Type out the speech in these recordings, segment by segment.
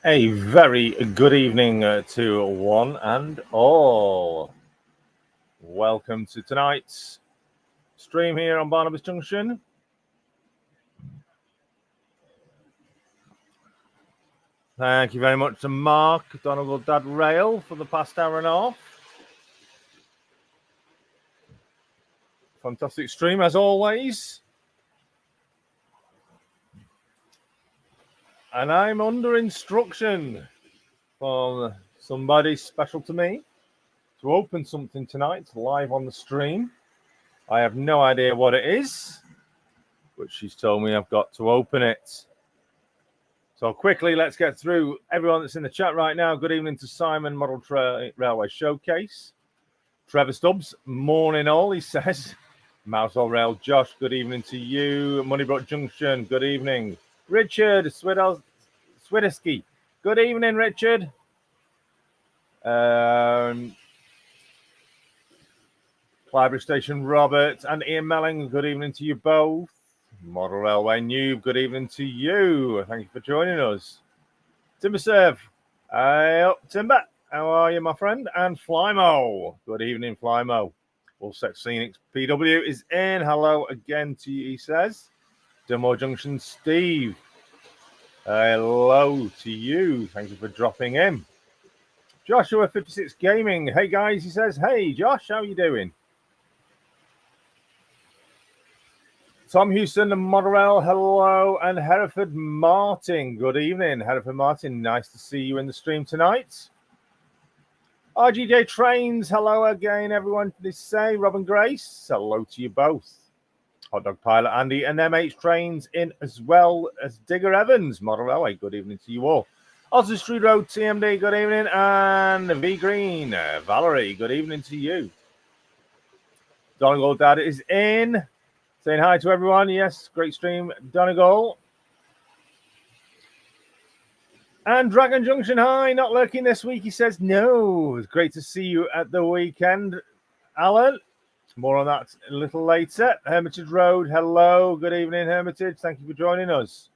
A very good evening to one and all. Welcome to tonight's stream here on Barnabas Junction. Thank you very much to Mark, Donegal Dad Rail, for the past hour and a half. Fantastic stream as always. And I'm under instruction from somebody special to me to open something tonight live on the stream. I have no idea what it is, but she's told me I've got to open it. So quickly, let's get through everyone that's in the chat right now. Good evening to Simon, Model Railway Showcase. Trevor Stubs, morning all, he says. Mousehole Rail, Josh, good evening to you. Moneybrook Junction, good evening. Richard Swidersky, good evening, Richard. Clydebury Station, Robert and Ian Melling, good evening to you both. Model Railway Noob, good evening to you. Thank you for joining us. Timber Serve, Timber, how are you, my friend? And Flymo, good evening, Flymo. Wolfsex Phoenix PW is in. Hello again to you, he says. Dunmore Junction Steve, hello to you. Thank you for dropping in. Joshua 56 Gaming, hey guys, he says. Hey Josh, how are you doing? Tom Houston and Monorail, hello. And Hereford Martin, good evening. Hereford Martin, nice to see you in the stream tonight. RGJ Trains, hello again, everyone. They say Robin Grace, hello to you both. Hot Dog Pilot Andy and MH Trains in as well as Digger Evans, Model Railway, good evening to you all. Oxford Street Road TMD, good evening. And V Green, Valerie, good evening to you. Donegal Dad is in. Saying hi to everyone. Yes, great stream, Donegal. And Dragon Junction, hi, not lurking this week. He says, no, it's great to see you at the weekend, Alan. More on that a little later. Hermitage Road, hello. Good evening, Hermitage. Thank you for joining us.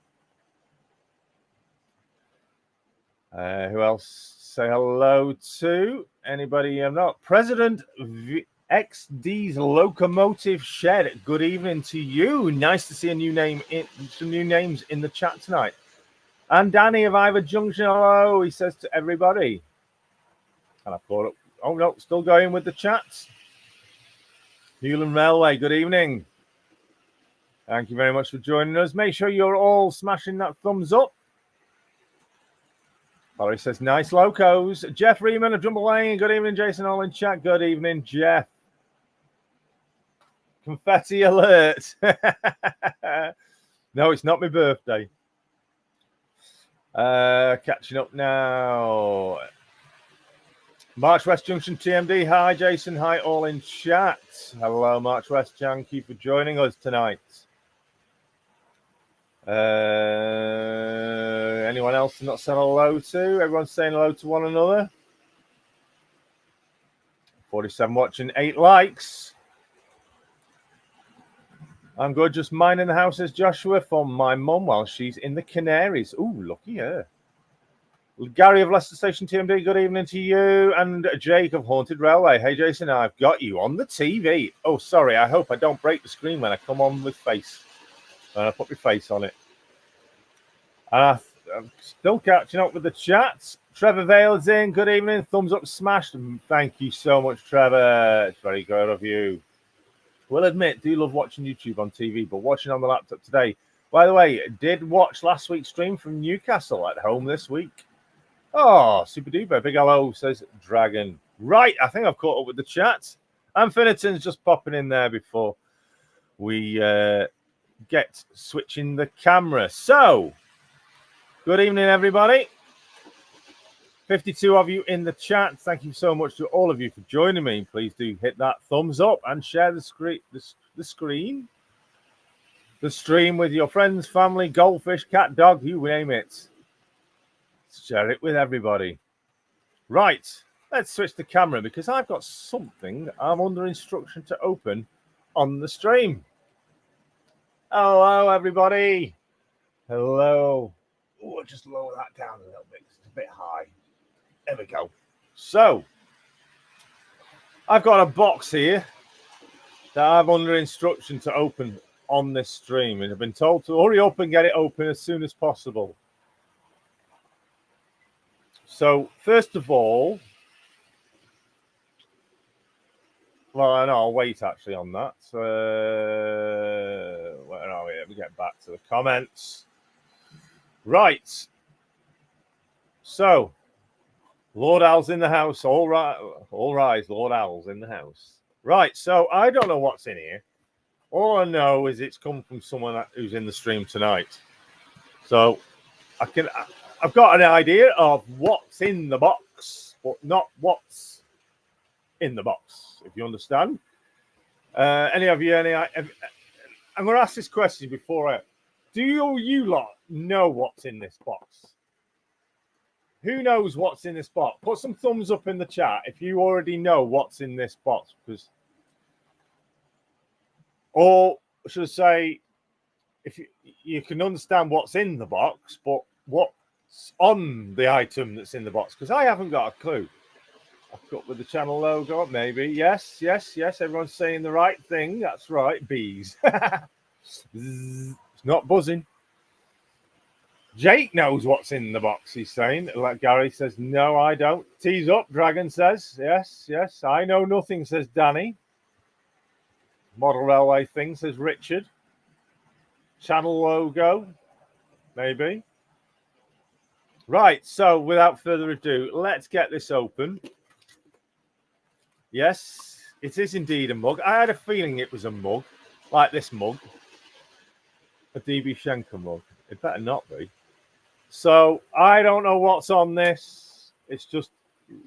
Who else say hello to? Anybody I'm not? President XD's Locomotive Shed. Good evening to you. Nice to see a new name some new names in the chat tonight. And Danny of Ivor Junction, hello, he says to everybody. And I've caught up. Oh no, still going with the chats. Newland Railway, good evening. Thank you very much for joining us. Make sure you're all smashing that thumbs up. Valerie says, nice locos. Jeff Reeman of Jumble Lane, good evening. Jason all in chat, good evening, Jeff. Confetti alert. No, it's not my birthday. Catching up now. March West Junction TMD. Hi, Jason. Hi, all in chat. Hello, March West. Thank you for joining us tonight. Anyone else not said hello to? Everyone's saying hello to one another. 47 watching, 8 likes. I'm good, just minding the house, says Joshua, for my mum while she's in the Canaries. Ooh, lucky her. Gary of Leicester Station TMD, good evening to you. And Jake of Haunted Railway. Hey, Jason, I've got you on the TV. Oh, sorry, I hope I don't break the screen when I come on with face. And I put my face on it. And I'm still catching up with the chats. Trevor Vale's in, good evening. Thumbs up smashed. Thank you so much, Trevor. It's very good of you. Will admit, do love watching YouTube on TV, but watching on the laptop today. By the way, did watch last week's stream from Newcastle at home this week. Oh, super duper. Big hello, says Dragon. Right, I think I've caught up with the chat. Infiniton's just popping in there before we get switching the camera. So, good evening, everybody. 52 of you in the chat. Thank you so much to all of you for joining me. Please do hit that thumbs up and share the stream with your friends, family, goldfish, cat, dog, you name it. Share it with everybody. Right, let's switch the camera because I've got something I'm under instruction to open on the stream. Hello, everybody. Hello. Oh, I'll just lower that down a little bit. It's a bit high. There we go. So, I've got a box here that I'm under instruction to open on this stream, and I've been told to hurry up and get it open as soon as possible. So, first of all, well, no, I'll wait actually on that. Where are we? Let me get back to the comments. Right. So, Lord Al's in the house. All right. All rise. Lord Al's in the house. Right. So, I don't know what's in here. All I know is it's come from someone who's in the stream tonight. So, I've got an idea of what's in the box, but not what's in the box, if you understand. Any of you, I'm going to ask this question before do you lot know what's in this box? Who knows what's in this box? Put some thumbs up in the chat if you already know what's in this box, because, or should I say, if you can understand what's in the box, but what's on the item that's in the box, because I haven't got a clue. I've got with the channel logo, maybe. Yes. Everyone's saying the right thing. That's right. Bees. It's not buzzing. Jake knows what's in the box, he's saying. Like Gary says, no, I don't. Tease up, Dragon says. Yes. I know nothing, says Danny. Model railway thing, says Richard. Channel logo, maybe. Right, so without further ado, let's get this open. Yes, it is indeed a mug. I had a feeling it was a mug, like this mug. A DB Schenker mug. It better not be. So, I don't know what's on this. It's just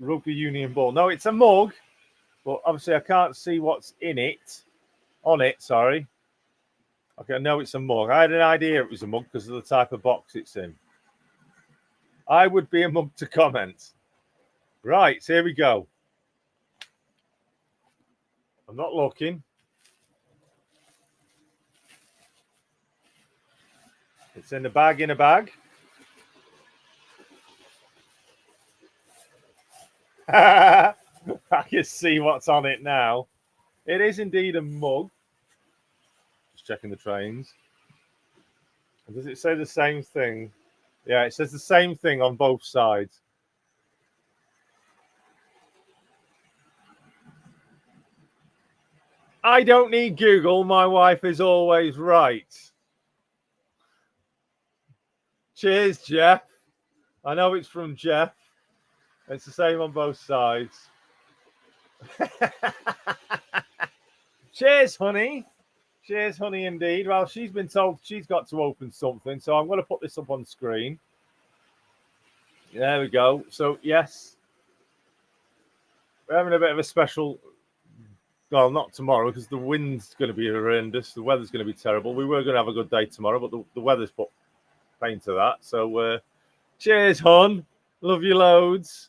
rugby union ball. No, it's a mug, but obviously I can't see what's in it. On it, sorry. Okay, I know it's a mug. I had an idea it was a mug because of the type of box it's in. I would be a mug to comment. Right, so here we go. I'm not looking. It's in a bag in a bag. I can see what's on it now. It is indeed a mug. Just checking the trains. Does it say the same thing? Yeah, it says the same thing on both sides. I don't need Google. My wife is always right. Cheers, Jeff. I know it's from Jeff. It's the same on both sides. Cheers, honey. Cheers, honey, indeed. Well, she's been told she's got to open something, so I'm going to put this up on the screen. There we go. So, yes, we're having a bit of a special... Well, not tomorrow, because the wind's going to be horrendous. The weather's going to be terrible. We were going to have a good day tomorrow, but the weather's put pain to that. So, cheers, hon. Love you loads.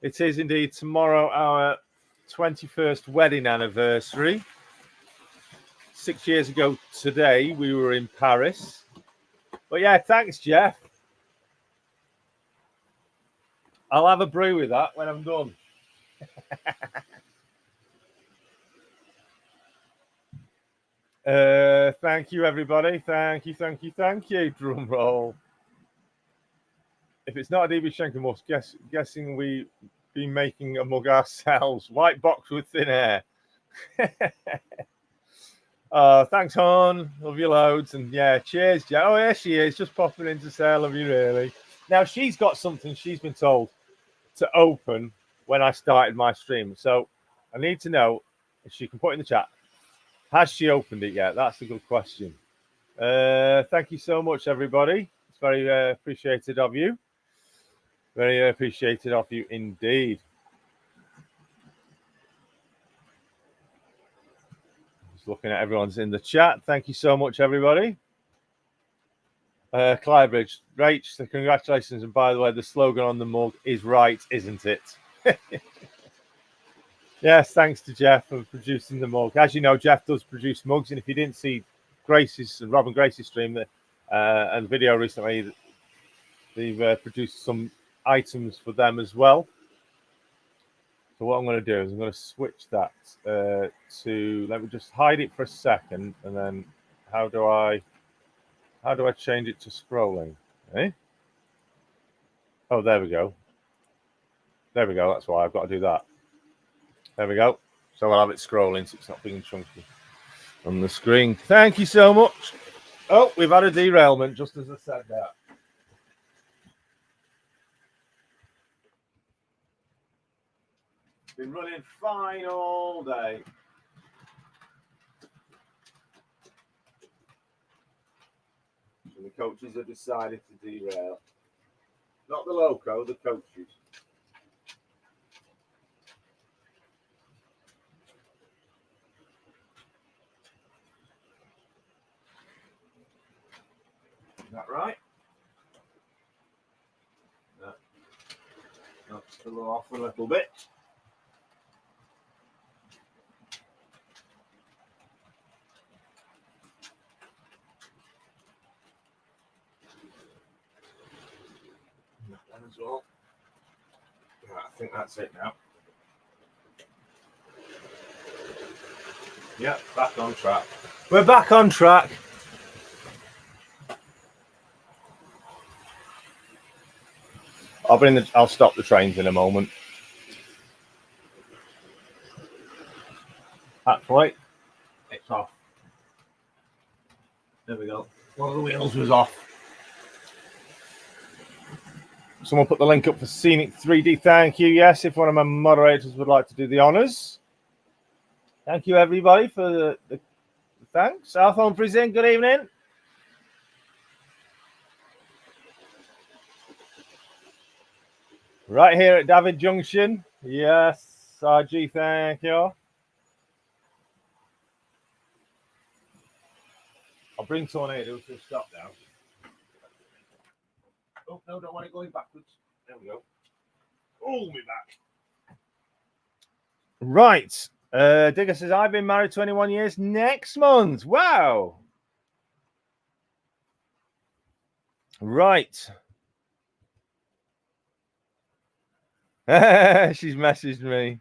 It is indeed tomorrow our 21st wedding anniversary. 6 years ago today, we were in Paris. But yeah, thanks, Jeff. I'll have a brew with that when I'm done. Thank you, everybody. Thank you. Drum roll. If it's not a DB Schenker mug, guessing we be making a mug ourselves. White box with thin hair. Thanks, hon. Love you loads. And yeah, cheers, Jack. Oh, there she is, just popping in to say I love you, really. Now, she's got something she's been told to open when I started my stream. So I need to know if she can put in the chat. Has she opened it yet? That's a good question. Thank you so much, everybody. It's very appreciated of you. Very appreciated of you indeed. Just looking at everyone's in the chat. Thank you so much, everybody. Clyde Rach, so congratulations. And by the way, the slogan on the mug is right, isn't it? Yes, thanks to Jeff for producing the mug. As you know, Jeff does produce mugs. And if you didn't see Grace's and Rob and Grace's stream, and video recently. They've produced some items for them as well. So what I'm going to do is I'm going to switch that to, let me just hide it for a second, and then how do I change it to scrolling? Eh? Oh, there we go. There we go. That's why I've got to do that. There we go. So I'll have it scrolling so it's not being chunky on the screen. Thank you so much. Oh, we've had a derailment just as I said that. Been running fine all day. And the coaches have decided to derail. Not the loco, the coaches. Is that right? No. That's still off a little bit. That one as well. Right, I think that's it now. Yeah, back on track. We're back on track. I'll stop the trains in a moment. Actually, it's off. There we go. One of the wheels was off. Someone put the link up for Scenic 3D. Thank you. Yes, if one of my moderators would like to do the honours. Thank you, everybody, for the thanks. South Humphreys in. Good evening. Right here at David Junction. Yes, RG, thank you. I'll bring Tornado to a stop now. Oh, no, don't want it going backwards. There we go. Oh, me back. Right. Digger says, I've been married 21 years next month. Wow. Right. She's messaged me.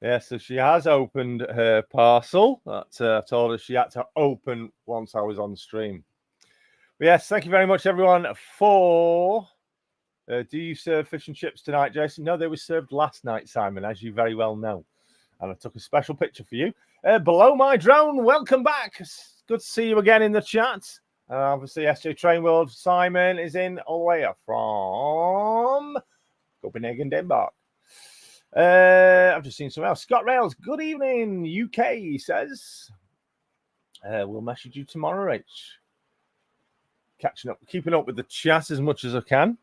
Yeah, so she has opened her parcel. That I told her she had to open once I was on stream. But yes, thank you very much, everyone, for... do you serve fish and chips tonight, Jason? No, they were served last night, Simon, as you very well know. And I took a special picture for you. Below my drone, welcome back. It's good to see you again in the chat. Obviously, SJ Train World, Simon is in all the way from Copenhagen, Denmark. I've just seen something else. Scott Rails, good evening, UK, he says. We'll message you tomorrow, H. Catching up, keeping up with the chat as much as I can.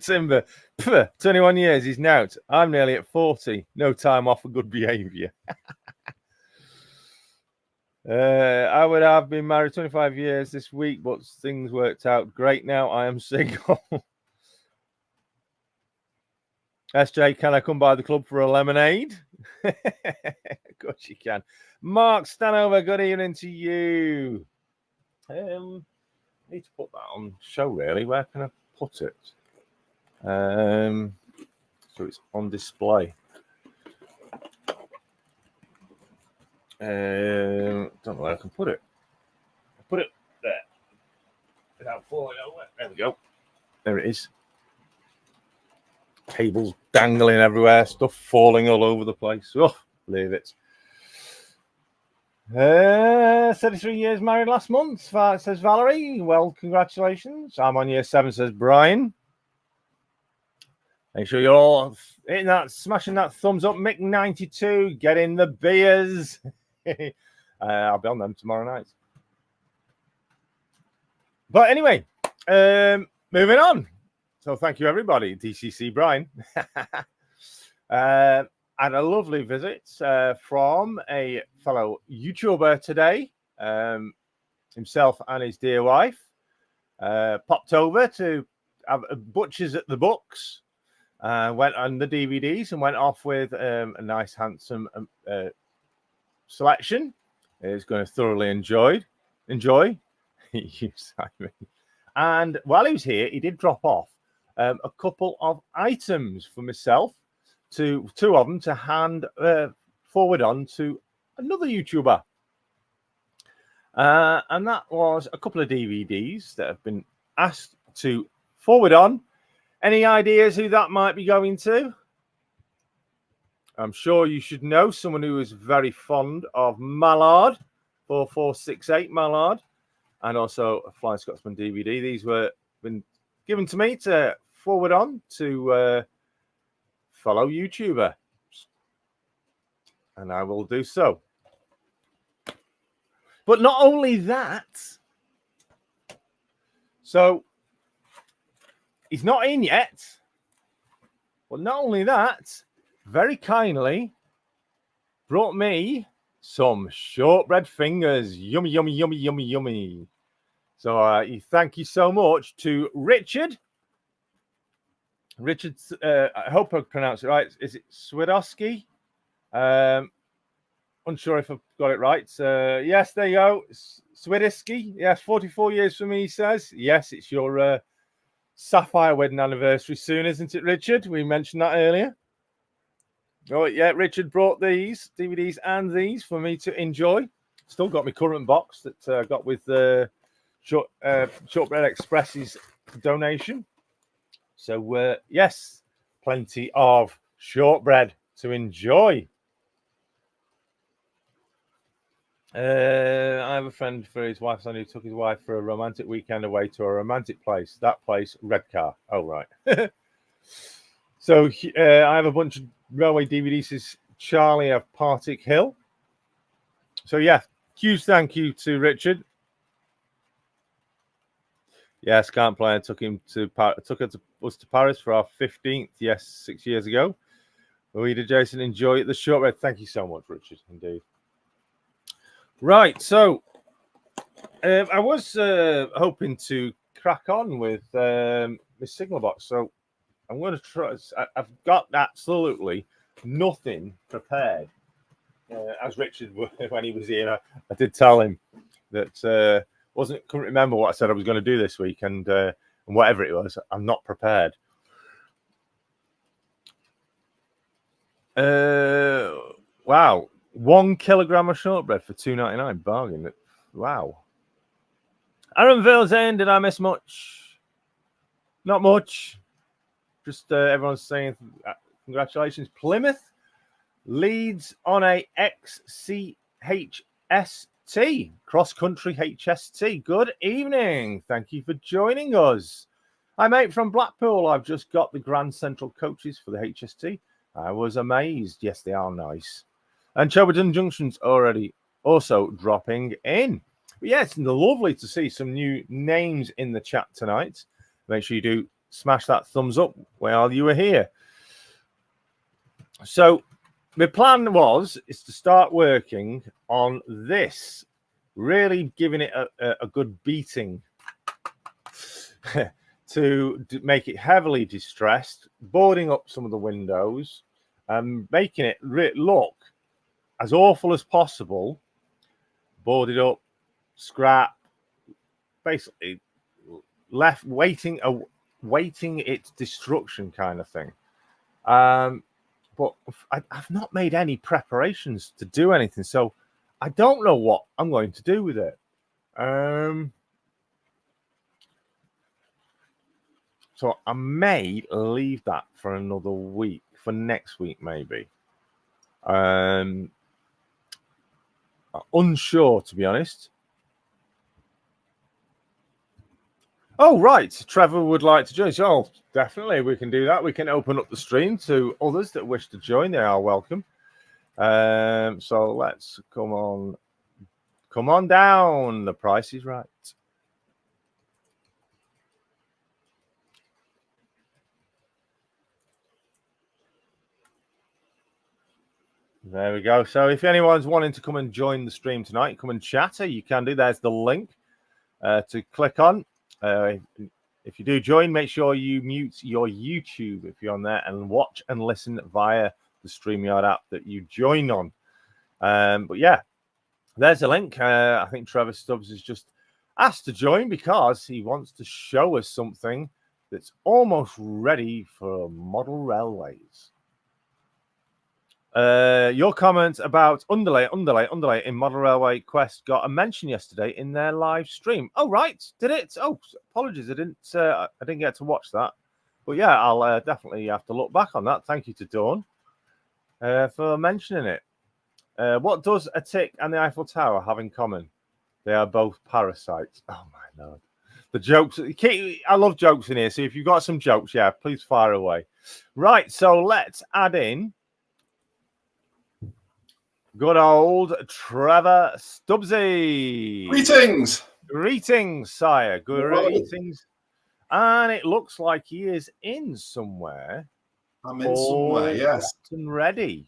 Timber, 21 years, he's now. I'm nearly at 40. No time off for good behaviour. I would have been married 25 years this week, but things worked out great now. I am single. SJ, can I come by the club for a lemonade? Of course you can. Mark Stanover, good evening to you. Need to put that on show, really. Where can I put it? So it's on display. Don't know where I can put it. Put it there without falling over. There we go. There it is. Cables dangling everywhere, stuff falling all over the place. Oh, leave it. 33 years married last month, says Valerie. Well, congratulations. I'm on year 7, says Brian. Make sure you're all hitting that, smashing that thumbs up. Mick92, get in the beers. I'll be on them tomorrow night. But anyway, moving on. So thank you, everybody. DCC Brian. And a lovely visit from a fellow YouTuber today, himself and his dear wife. Popped over to have butchers at the books. went on the DVDs and went off with a nice, handsome selection. It's going to thoroughly enjoy. You, Simon. And while he was here, he did drop off a couple of items for myself, two of them to hand forward on to another YouTuber. And that was a couple of DVDs that have been asked to forward on. Any ideas who that might be going to? I'm sure you should know someone who is very fond of Mallard, 4468 Mallard, and also a Flying Scotsman DVD. These were been given to me to forward on to fellow YouTuber, and I will do so. But not only that, so he's not in yet. But not only that, very kindly brought me some shortbread fingers. Yummy, yummy, yummy, yummy, yummy. So thank you so much to Richard. Richard, I hope I pronounced it right. Is it Swidowski? Unsure if I've got it right. Yes, there you go. Swidowski. Yes, 44 years for me, he says. Yes, it's your sapphire wedding anniversary soon, isn't it, Richard? We mentioned that earlier. Oh, yeah, Richard brought these DVDs and these for me to enjoy. Still got my current box that I got with the Shortbread Express's donation. So, yes, plenty of shortbread to enjoy. I have a friend for his wife's son who took his wife for a romantic weekend away to a romantic place. That place, Redcar. Oh, right. So I have a bunch of railway DVDs. This is Charlie of Partick Hill. So, yeah, huge thank you to Richard. Yes, can't play. I took us to Paris for our 15th. Yes, 6 years ago. We did, Jason. Enjoy the shortbread. Thank you so much, Richard. Indeed. Right. So I was hoping to crack on with my signal box. So I'm going to try. I've got absolutely nothing prepared. As Richard, when he was here, I did tell him that couldn't remember what I said I was going to do this week, and whatever it was, I'm not prepared. Wow, 1 kilogram of shortbread for $2.99, bargain. Wow. Aaron Vale saying, did I miss much? Not much. Just everyone's saying congratulations. Plymouth leads on a XCHST, cross-country HST. Good evening. Thank you for joining us. Hi, mate, from Blackpool. I've just got the Grand Central coaches for the HST. I was amazed. Yes, they are nice. And Trevor Junction's already also dropping in. But yeah, it's lovely to see some new names in the chat tonight. Make sure you do smash that thumbs up while you are here. So my plan is to start working on this, really giving it a good beating to make it heavily distressed, boarding up some of the windows and making it look as awful as possible. Boarded up, scrap, basically left waiting its destruction kind of thing. But I've not made any preparations to do anything, so I don't know what I'm going to do with it. So I may leave that for another week, for next week maybe. Unsure, to be honest. Oh, right. Trevor would like to join. So definitely we can do that. We can open up the stream to others that wish to join. They are welcome. So let's come on down. The price is right. There we go. So if anyone's wanting to come and join the stream tonight, come and chatter, you can do. There's the link to click on. If you do join, make sure you mute your YouTube if you're on there and watch and listen via the StreamYard app that you join on. But yeah, there's a link. I think Trevor Stubs has just asked to join because he wants to show us something that's almost ready for model railways. Your comment about underlay in model railway quest got a mention yesterday in their live stream. Oh right, did it? Oh, apologies, I didn't get to watch that. But yeah, I'll definitely have to look back on that. Thank you to Dawn for mentioning it. What does a tick and the Eiffel Tower have in common? They are both parasites. Oh my lord. The jokes. I love jokes in here. So if you've got some jokes, yeah, please fire away. Right, so let's add in good old Trevor Stubsy. Greetings, sire. Greetings. And it looks like he is in somewhere. I'm in somewhere, yes. And ready.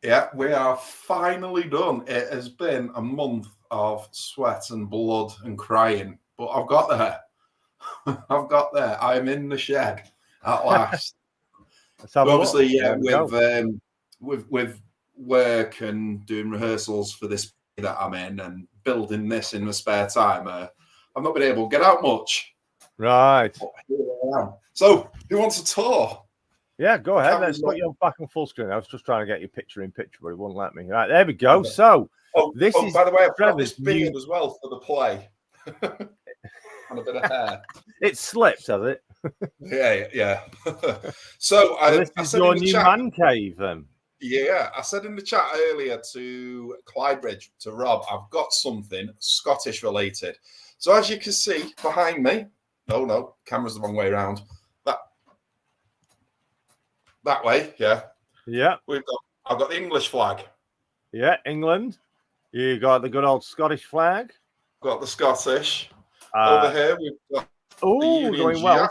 Yeah, we are finally done. It has been a month of sweat and blood and crying, but I've got there. I've got there. I'm in the shed at last. Obviously, yeah, with work and doing rehearsals for this that I'm in and building this in the spare time, I've not been able to get out much. Right. So, who wants a tour? Yeah, go ahead. Let's put you back on full screen. I was just trying to get you picture in picture, but it wouldn't let me. Right, there we go. Okay. So, this is, by the way, I've got this beard as well for the play. And a bit of hair. It slips, has it? Yeah. So, this is your new man cave, then. Yeah, I said in the chat earlier to Clydebridge, to Rob, I've got something Scottish related. So, as you can see behind me, no, camera's the wrong way around. That way, yeah. Yeah. I've got the English flag. Yeah, England. You got the good old Scottish flag. Got the Scottish. Over here, we've got the Union going Jack. Welsh.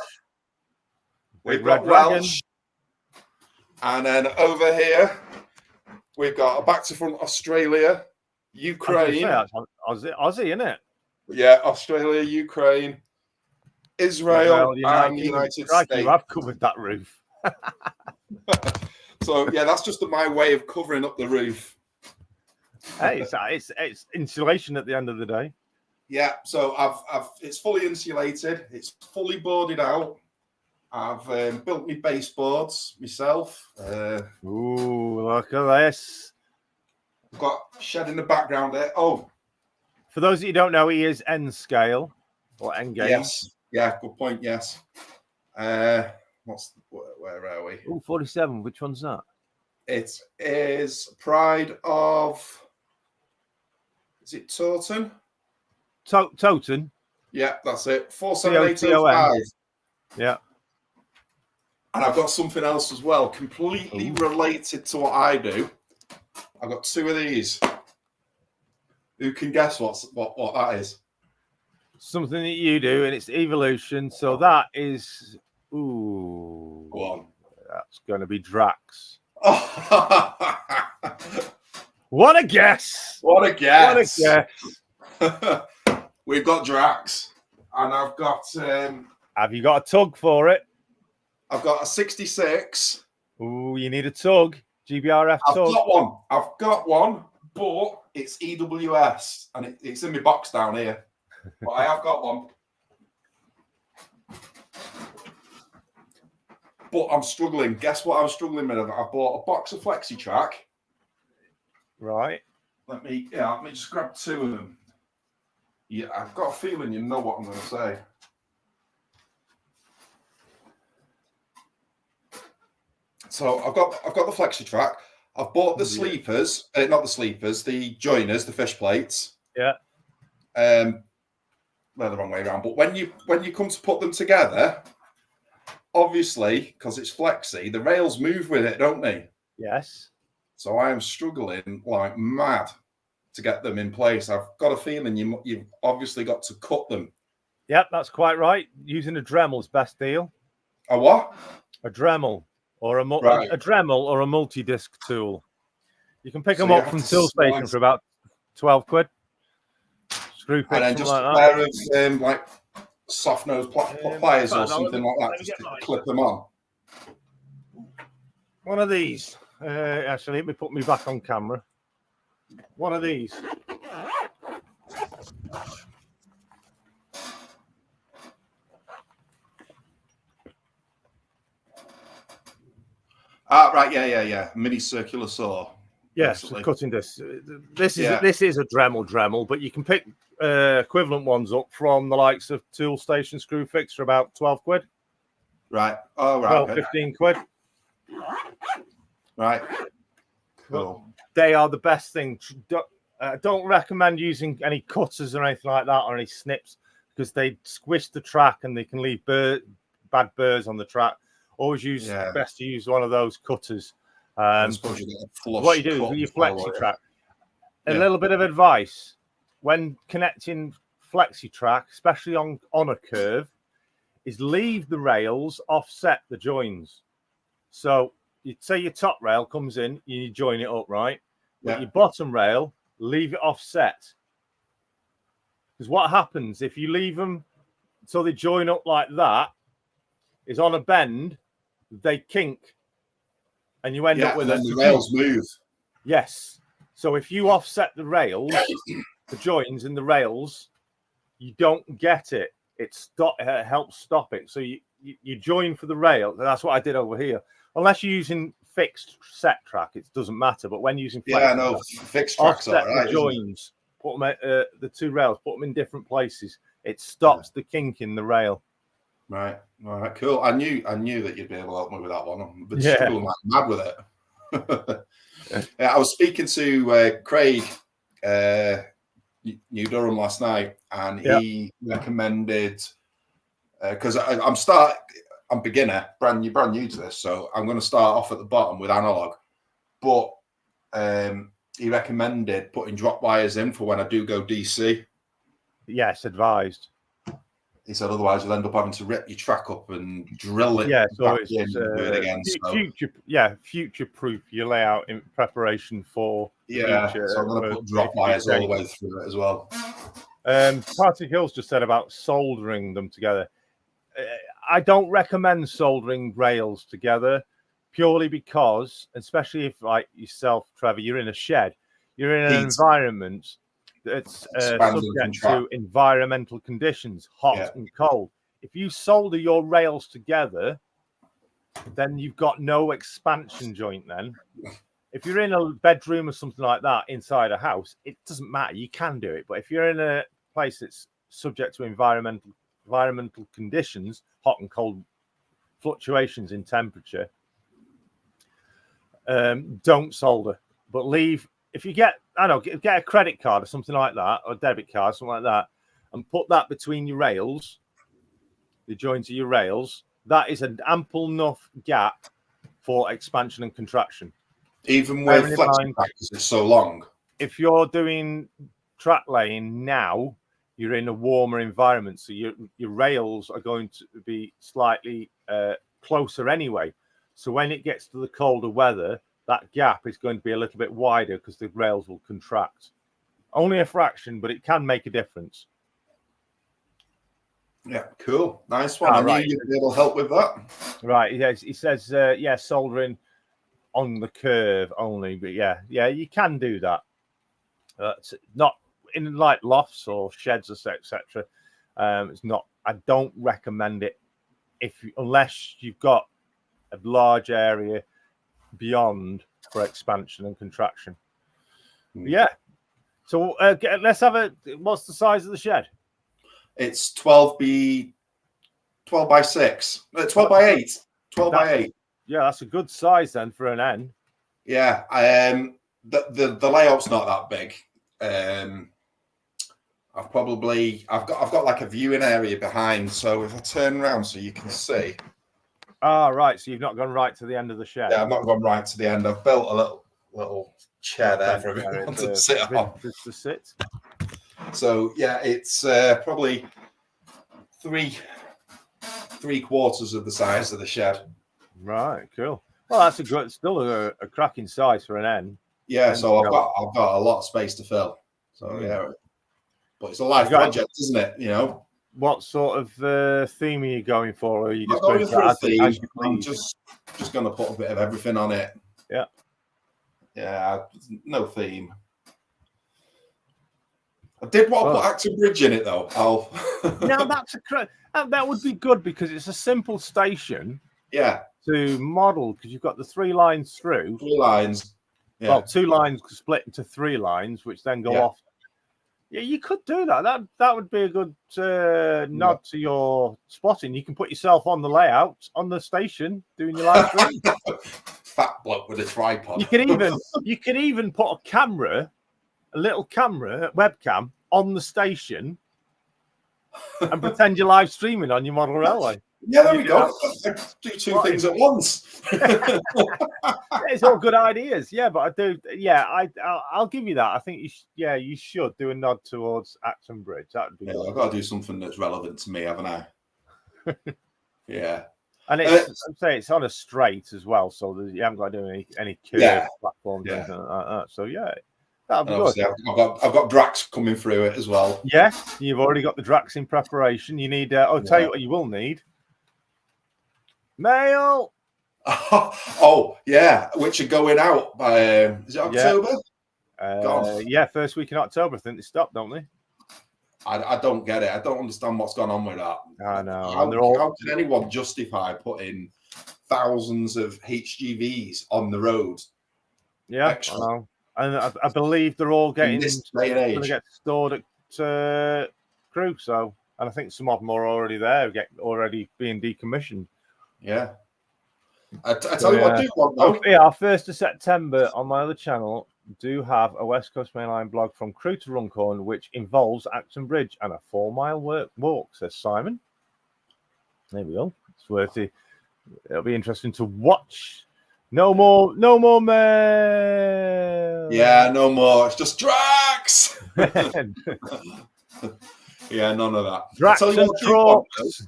We've got Welsh. And then over here, we've got a back to front Australia, Ukraine. That's Aussie, isn't it? Yeah, Australia, Ukraine, Israel, and United States. You have covered that roof. So yeah, that's just my way of covering up the roof. Hey, it's insulation at the end of the day. Yeah, so it's fully insulated. It's fully boarded out. I've built my baseboards myself. Ooh, look at this! I've got shed in the background there. Oh, for those that you don't know, he is N scale or N gauge. Yes, yeah, good point. Yes. Where are we? Oh, 47. Which one's that? It is Pride of. Is it Towton? Towton. Yeah, that's it. 47805. Yeah. And I've got something else as well, completely related to what I do. I've got two of these. Who can guess what that is? Something that you do, and it's evolution. So that is. Ooh. Go on. That's going to be Drax. What a guess! What a guess! What a guess! We've got Drax, and I've got. Have you got a tug for it? I've got a 66. Ooh, you need a tug. GBRF tug. I've got one, but it's EWS, and it's in my box down here. But I have got one. But I'm struggling. Guess what I'm struggling with? I bought a box of Flexi Track. Right. Let me just grab two of them. Yeah, I've got a feeling you know what I'm going to say. So I've got the Flexi Track. I've bought the sleepers, not the sleepers, the joiners, the fish plates. Yeah. They're the wrong way around. But when you come to put them together, obviously, because it's flexi, the rails move with it, don't they? Yes. So I am struggling like mad to get them in place. I've got a feeling you've obviously got to cut them. Yep, that's quite right. Using a Dremel's best deal. A what? A Dremel or a Dremel or a multi-disc tool. You can pick them up from Tool Station for about 12 quid. Screw picks, and then just like a pair of soft nose pliers in or fact, something like that, let me just get to mine. clip them on. One of these. Actually, let me put me back on camera. One of these. Ah, right, yeah. Mini circular saw. Yes, basically. cutting this. This is a Dremel, but you can pick equivalent ones up from the likes of Tool Station Screw Fix for about 12 quid. Right. Oh, right. 12, Okay. 15 quid. Right. Cool. But they are the best thing. Don't recommend using any cutters or anything like that, or any snips, because they squish the track and they can leave bad burrs on the track. Always best to use one of those cutters. I suppose you get a flush what you do is with your flexi track. A little bit of advice when connecting flexi track, especially on a curve, is leave the rails offset the joins. So you say your top rail comes in, you join it up, right? But your bottom rail, leave it offset. Because what happens if you leave them so they join up like that, is on a bend, they kink. And you end up with the rails move. Yes. So if you offset the rails, the joins in the rails, you don't get it. It helps stop it. So you join for the rail. That's what I did over here. Unless you're using fixed set track, it doesn't matter. But when using fixed tracks offset are right, the joins, put them the two rails, put them in different places. It stops the kink in the rail. Right, cool. I knew that you'd be able to help me with that one. I've been struggling like mad with it. I was speaking to Craig, New Durham last night, and he recommended because I'm beginner, brand new to this, so I'm going to start off at the bottom with analog. But he recommended putting drop wires in for when I do go DC. Yes, advised. He said otherwise you'll end up having to rip your track up and drill it back in and do it again. Future-proof your layout in preparation for future. So I'm going to put drop wires all the way through it as well. Party Hills just said about soldering them together. I don't recommend soldering rails together purely because, especially if, like yourself, Trevor, you're in a shed, you're in an environment that's subject to environmental conditions, hot and cold. If you solder your rails together, then you've got no expansion joint then. If you're in a bedroom or something like that inside a house, it doesn't matter. You can do it. But if you're in a place that's subject to environmental conditions, hot and cold fluctuations in temperature, don't solder. But leave, if you get a credit card or something like that, or a debit card, something like that, and put that between your rails, the joints of your rails. That is an ample enough gap for expansion and contraction. Even with flexi track, because it's so long. If you're doing track laying now, you're in a warmer environment, so your rails are going to be slightly closer anyway. So when it gets to the colder weather, that gap is going to be a little bit wider because the rails will contract. Only a fraction, but it can make a difference. Yeah, cool. Nice one. I knew you'd be able to help with that. Right. He says, soldering on the curve only. But yeah, you can do that. It's not in like lofts or sheds, etc. It's not. I don't recommend it unless you've got a large area beyond for expansion and contraction. Yeah. So let's have what's the size of the shed? It's 12 by 6. 12 by 8. 12 by 8. Yeah, that's a good size then for an N. Yeah. The layout's not that big. I've got like a viewing area behind, so if I turn around so you can see. Right. So you've not gone right to the end of the shed. Yeah, I've not gone right to the end. I've built a little chair there for everyone to sit on. Just to sit. So yeah, it's probably three quarters of the size of the shed. Right, cool. Well, that's still a cracking size for an N. Yeah, so I've got a lot of space to fill. So yeah, but it's a life project, isn't it? You know. what sort of theme are you going for? Or are you I'm just not going going for a as theme. you I'm please? just going to put a bit of everything on it. Yeah. Yeah, no theme. I did want to put Acton Bridge in it though. Now that would be good because it's a simple station. Yeah. To model because you've got the 3 lines through. 3 lines. Yeah. Well, 2 lines split into 3 lines, which then go off. Yeah, you could do that. That would be a good nod to your spotting. You can put yourself on the layout on the station doing your live stream. Fat bloke with a tripod. You could even put a little camera, webcam on the station, and pretend you're live streaming on your model railway. Yeah, there we go. Do 2 things at once. It's all good ideas, yeah. But I do, yeah. I'll give you that. I think you should do a nod towards Acton Bridge. That would be. Yeah, I've got to do something that's relevant to me, haven't I? Yeah. And it's on a straight as well, so you haven't got to do any curved platforms or anything like that. So yeah, that'll be good. I've got Drax coming through it as well. Yes, you've already got the Drax in preparation. You need. I'll tell you what you will need. Mail. Oh yeah, which are going out by is it October? Yeah, first week in October. I think they stopped, don't they? I don't get it. I don't understand what's gone on with that. I know. How can anyone justify putting thousands of HGVs on the road? Yeah, and I believe they're all getting going to get stored at Crewe. So, and I think some of them are already there, already being decommissioned. Yeah. I tell you what I do want though. Yeah, 1st of September on my other channel do have a West Coast Main Line blog from Crewe to Runcorn, which involves Acton Bridge and a 4-mile walk, says Simon. There we go. It's worth it. It'll be interesting to watch. No more mail. Yeah, no more. It's just Drax. Yeah, none of that. Drax and trucks.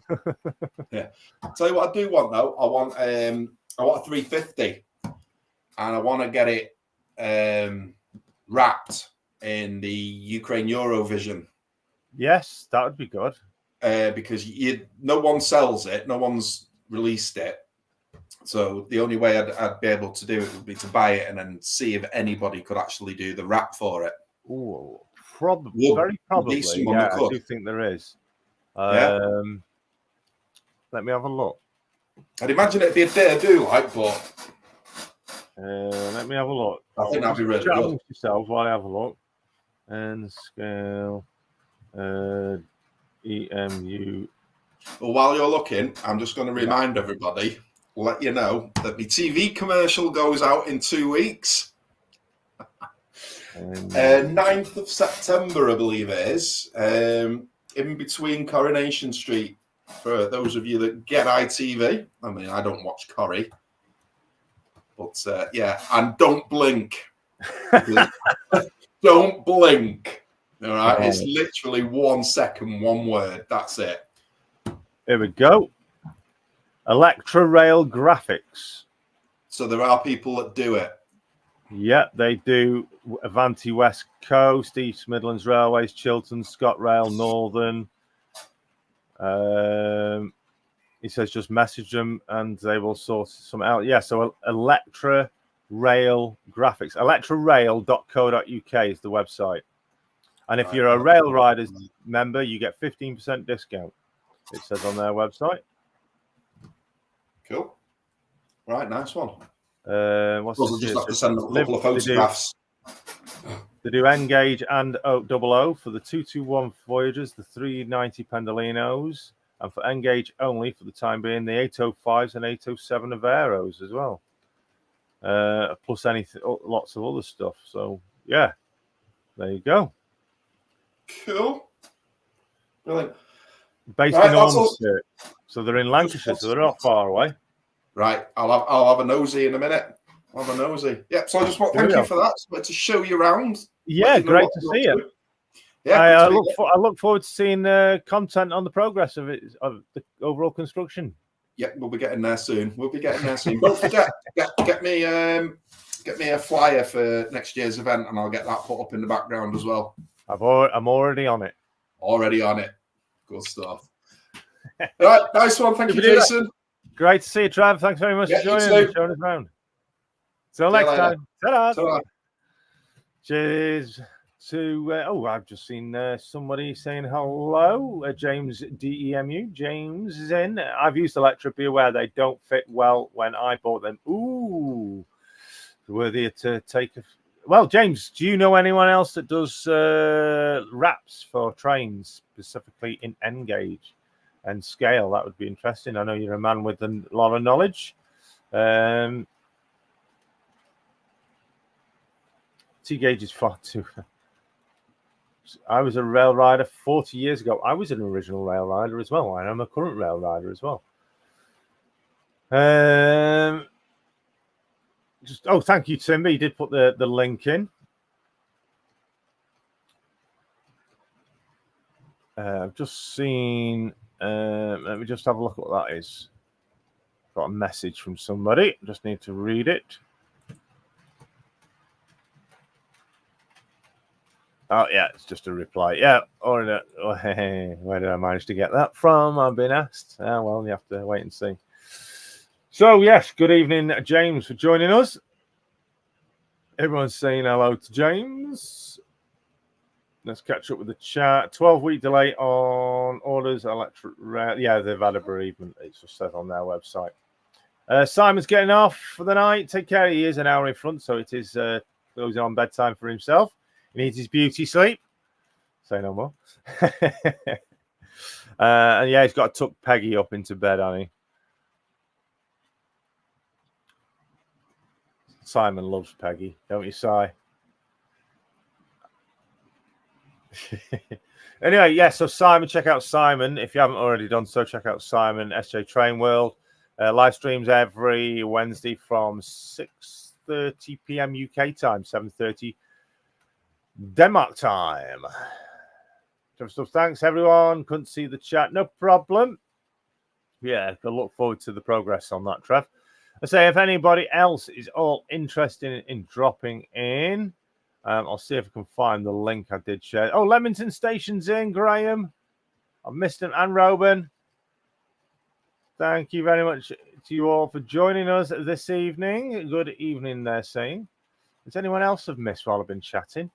Yeah. I'll tell you what I do want though. I want a 350, and I want to get it wrapped in the Ukraine Eurovision. Yes, that would be good. Because no one sells it, no one's released it. So the only way I'd be able to do it would be to buy it and then see if anybody could actually do the wrap for it. Oh, very probably. Yeah, I do think there is. Let me have a look. I'd imagine it'd be a bit ado, but let me have a look. I think that'd be really good. Yourselves while I have a look. And scale EMU. Well, while you're looking, I'm just going to remind everybody, let you know that my TV commercial goes out in 2 weeks. 9th of September, I believe it is, in between Coronation Street. For those of you that get ITV, I mean, I don't watch Corrie, but yeah, and don't blink. Don't blink. All right, it's literally 1 second, one word. That's it. Here we go. Electra Rail Graphics. So there are people that do it. Yeah, they do. Avanti West Coast, East Midlands Railways, Chiltern, ScotRail, Northern. He says just message them and they will sort something out. Yeah, so Electra Rail Graphics. electrarail.co.uk is the website. And if you're a Rail Riders member, you get 15% discount. It says on their website. Cool. Right, nice one. We'll just have to send them a couple of photographs. They do Engage and 00 for the 221 Voyagers, the 390 Pendolinos, and for Engage only for the time being, the 805s and 807 Averos as well. Plus lots of other stuff. So yeah, there you go. Cool. Brilliant. Based in Ormskirk, so they're in Lancashire, so they're not far away. Right, I'll have a nosy in a minute. I'll have a nosy. Yeah, so I just want thank you for that. So to show you around. Yeah, great to see you. Yeah, I look forward to seeing content on the progress of the overall construction. Yeah, we'll be getting there soon. Don't forget, get me a flyer for next year's event, and I'll get that put up in the background as well. I'm already on it. Already on it. Good stuff. Right, nice one. Thank you, Jason. Great to see you, Trav. Thanks very much for joining and showing us around. Till next time. Ta-da. Ta-da. Cheers to I've just seen somebody saying hello. James DEMU. James is in. I've used Electra. Be aware they don't fit well when I bought them. Ooh, worthy to take well, James, do you know anyone else that does wraps for trains, specifically in N gauge and scale? That would be interesting. I know you're a man with a lot of knowledge. T gauge is far too. I was a rail rider 40 years ago. I was an original rail rider as well. And I'm a current rail rider as well. Thank you, Timber. You did put the link in. I've just seen. Let me just have a look at what that is. Got a message from somebody. Just need to read it. Oh, yeah, it's just a reply. Yeah, where did I manage to get that from? I've been asked. Well, you have to wait and see. So, yes, good evening, James, for joining us. Everyone's saying hello to James. Let's catch up with the chat. 12-week delay on orders. Electric rail. Yeah, they've had a bereavement. It just says on their website. Simon's getting off for the night. Take care. He is an hour in front, so it is closing on bedtime for himself. He needs his beauty sleep. Say no more. And yeah, he's got to tuck Peggy up into bed, hasn't he? Simon loves Peggy, don't you, Si? Anyway, yeah, so Simon, check out Simon. If you haven't already done so, check out Simon, SJ Train World. Live streams every Wednesday from 6:30 p.m. UK time, 7:30 Denmark time. Trevor Stubs, thanks everyone. Couldn't see the chat, no problem. Yeah, I look forward to the progress on that, Trev. I say if anybody else is all interested in dropping in, I'll see if I can find the link I did share. Oh, Leamington Station's in, Graham. I've missed him, and Robin. Thank you very much to you all for joining us this evening. Good evening, they're saying. Has anyone else have missed while I've been chatting?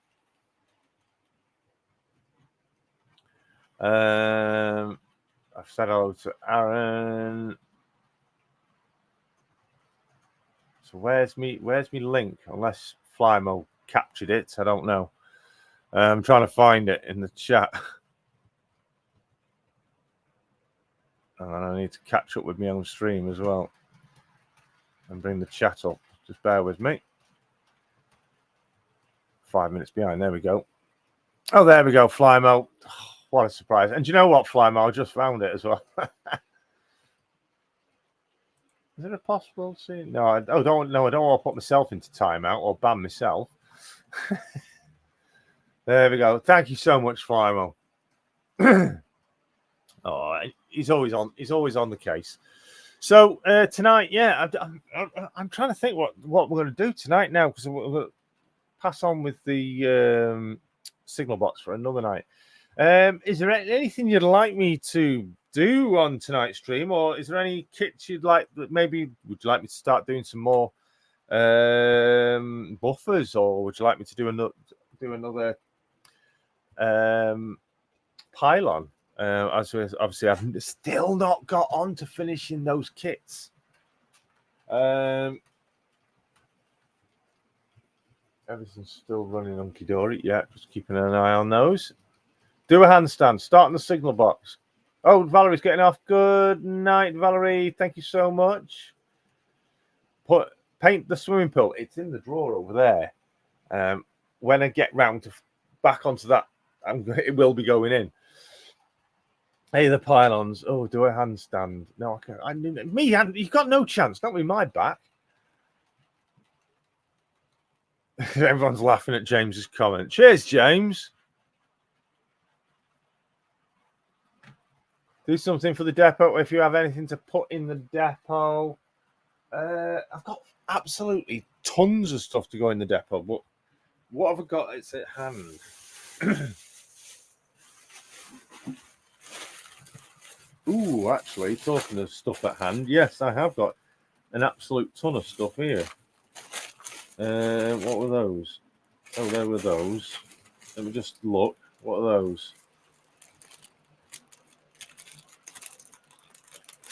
I've said hello to Aaron. So where's me link? Unless Flymo captured it, I don't know. I'm trying to find it in the chat. And I need to catch up with my own stream as well. And bring the chat up. Just bear with me. 5 minutes behind. There we go. Oh, there we go. Flymo. Oh, what a surprise. And do you know what, Flymo? I just found it as well. Is it a possible scene? No, I don't want to put myself into timeout or ban myself. There we go. Thank you so much, Flymo. Oh, he's always on the case. So tonight, yeah, I'm trying to think what we're going to do tonight now, because we're going to pass on with the signal box for another night. Is there anything you'd like me to do on tonight's stream, or is there any kits you'd like? Maybe would you like me to start doing some more buffers, or would you like me to do another pylon? Obviously, I've still not got on to finishing those kits. Everything's still running hunky dory. Yeah, just keeping an eye on those. Do a handstand. Starting the signal box. Oh, Valerie's getting off. Good night, Valerie. Thank you so much. Paint the swimming pool. It's in the drawer over there. When I get round to back onto that, it will be going in. Hey, the pylons. Oh, do a handstand. No, I can't. You've got no chance. Not with my back. Everyone's laughing at James's comment. Cheers, James. Do something for the depot if you have anything to put in the depot. I've got absolutely tons of stuff to go in the depot, but what have I got? It's at hand. Ooh, actually, talking of stuff at hand, yes, I have got an absolute ton of stuff here. What were those? Oh, there were those. Let me just look. What are those?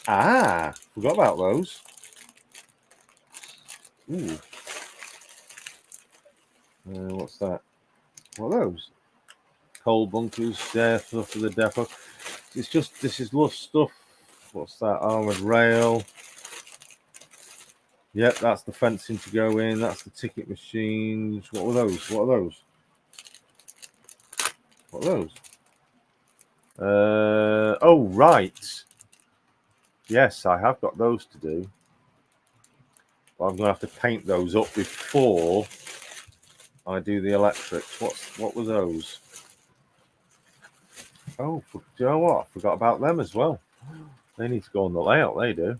Ah, forgot about those. Ooh. What's that? What are those? Coal bunkers there for the depot. It's just, this is lost stuff. What's that? Armoured rail. Yep, that's the fencing to go in. That's the ticket machines. What were those? What are those? What are those? Oh, right. Yes, I have got those to do. But I'm going to have to paint those up before I do the electrics. What were those? Oh, do you know what? I forgot about them as well. They need to go on the layout. They do.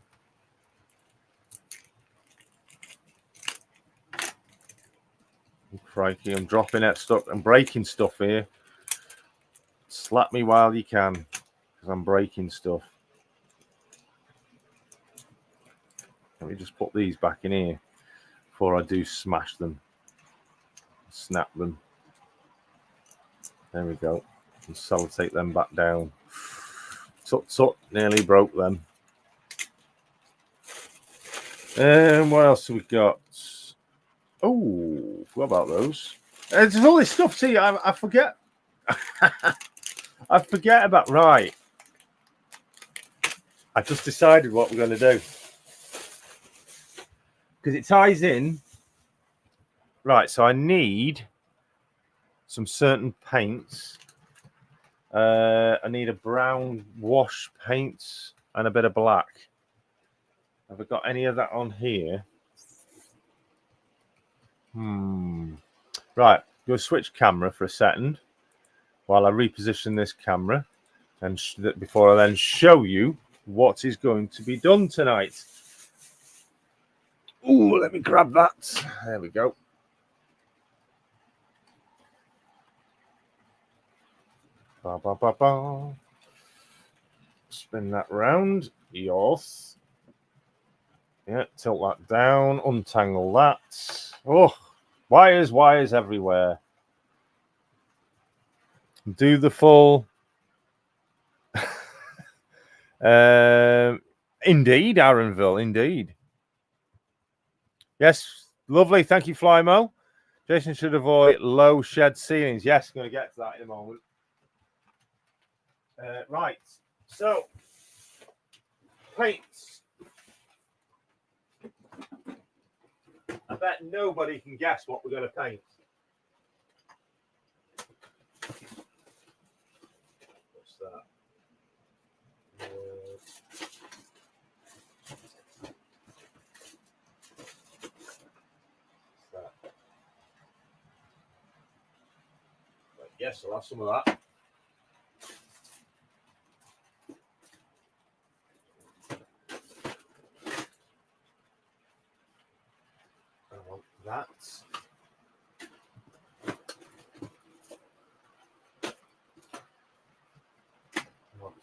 Crikey, I'm dropping that stuff. I'm breaking stuff here. Slap me while you can, because I'm breaking stuff. Let me just put these back in here before I do smash them. Snap them. There we go. And sellotape them back down. Tut tut, nearly broke them. What else have we got? Oh, what about those? There's all this stuff. See, I forget. I forget about. Right. I just decided what we're going to do. Because it ties in. Right, so I need some certain paints. I need a brown wash paint and a bit of black. Have I got any of that on here? Right, go switch camera for a second while I reposition this camera, and before I then show you what is going to be done tonight. Ooh, let me grab that. There we go. Ba, ba, ba, ba. Spin that round. Yes. Yeah, tilt that down. Untangle that. Oh, wires everywhere. Do the full. Indeed, Aaronville. Indeed. Yes, lovely. Thank you, Flymo. Jason should avoid low shed ceilings. Yes, going to get to that in a moment. Right. So, paints. I bet nobody can guess what we're going to paint. What's that? Yes, I'll have some of that. I want that. I want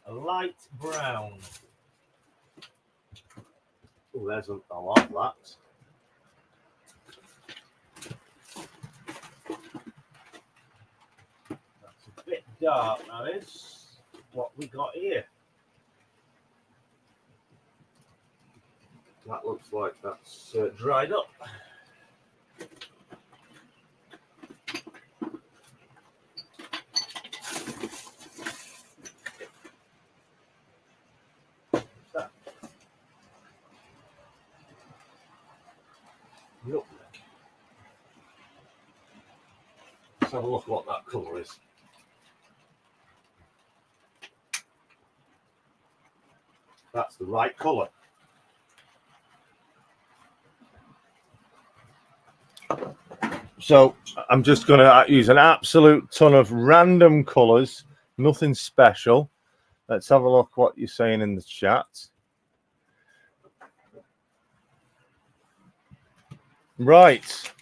a light brown. Oh, there's a lot of that. Bit dark, that is what we got here. That looks like that's dried up. What's that? Look. Let's have a look what that colour is. That's the right colour. So I'm just going to use an absolute ton of random colours, nothing special. Let's have a look what you're saying in the chat. Right.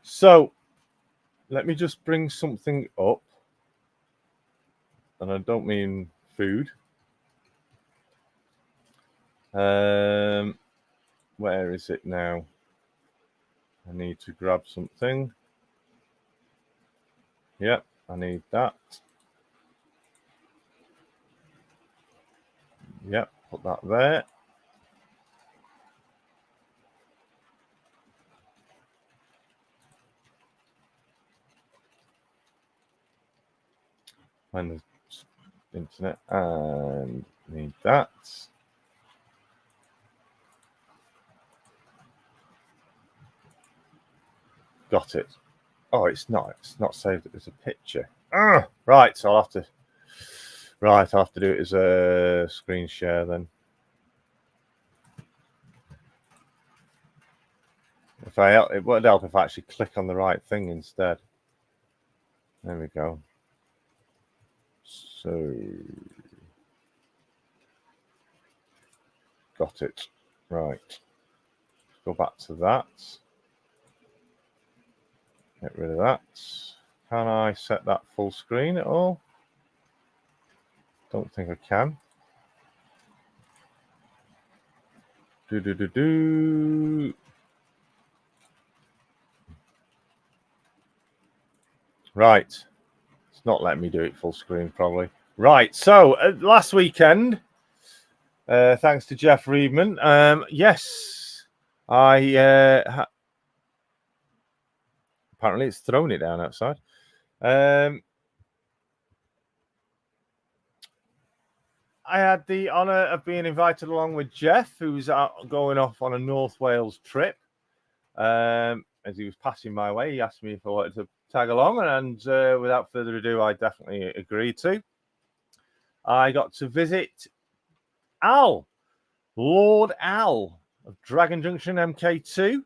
So let me just bring something up. And I don't mean food. Where is it now? I need to grab something. Yep, I need that. Yep, put that there. And the internet, and need that. Got it. Oh, it's not saved as a picture. Right, so I'll have to do it as a screen share then. It would help if I actually click on the right thing instead. There we go. So, got it. Right. Go back to that. Get rid of that. Can I set that full screen at all? Don't think I can. Right. It's not letting me do it full screen, probably. Right. So, last weekend, thanks to Jeff Reedman, yes, I apparently it's thrown it down outside. I had the honour of being invited along with Jeff, who's going off on a North Wales trip. As he was passing my way, he asked me if I wanted to tag along, and without further ado, I definitely agreed to. I got to visit Al, Lord Al of Dragon Junction MK2,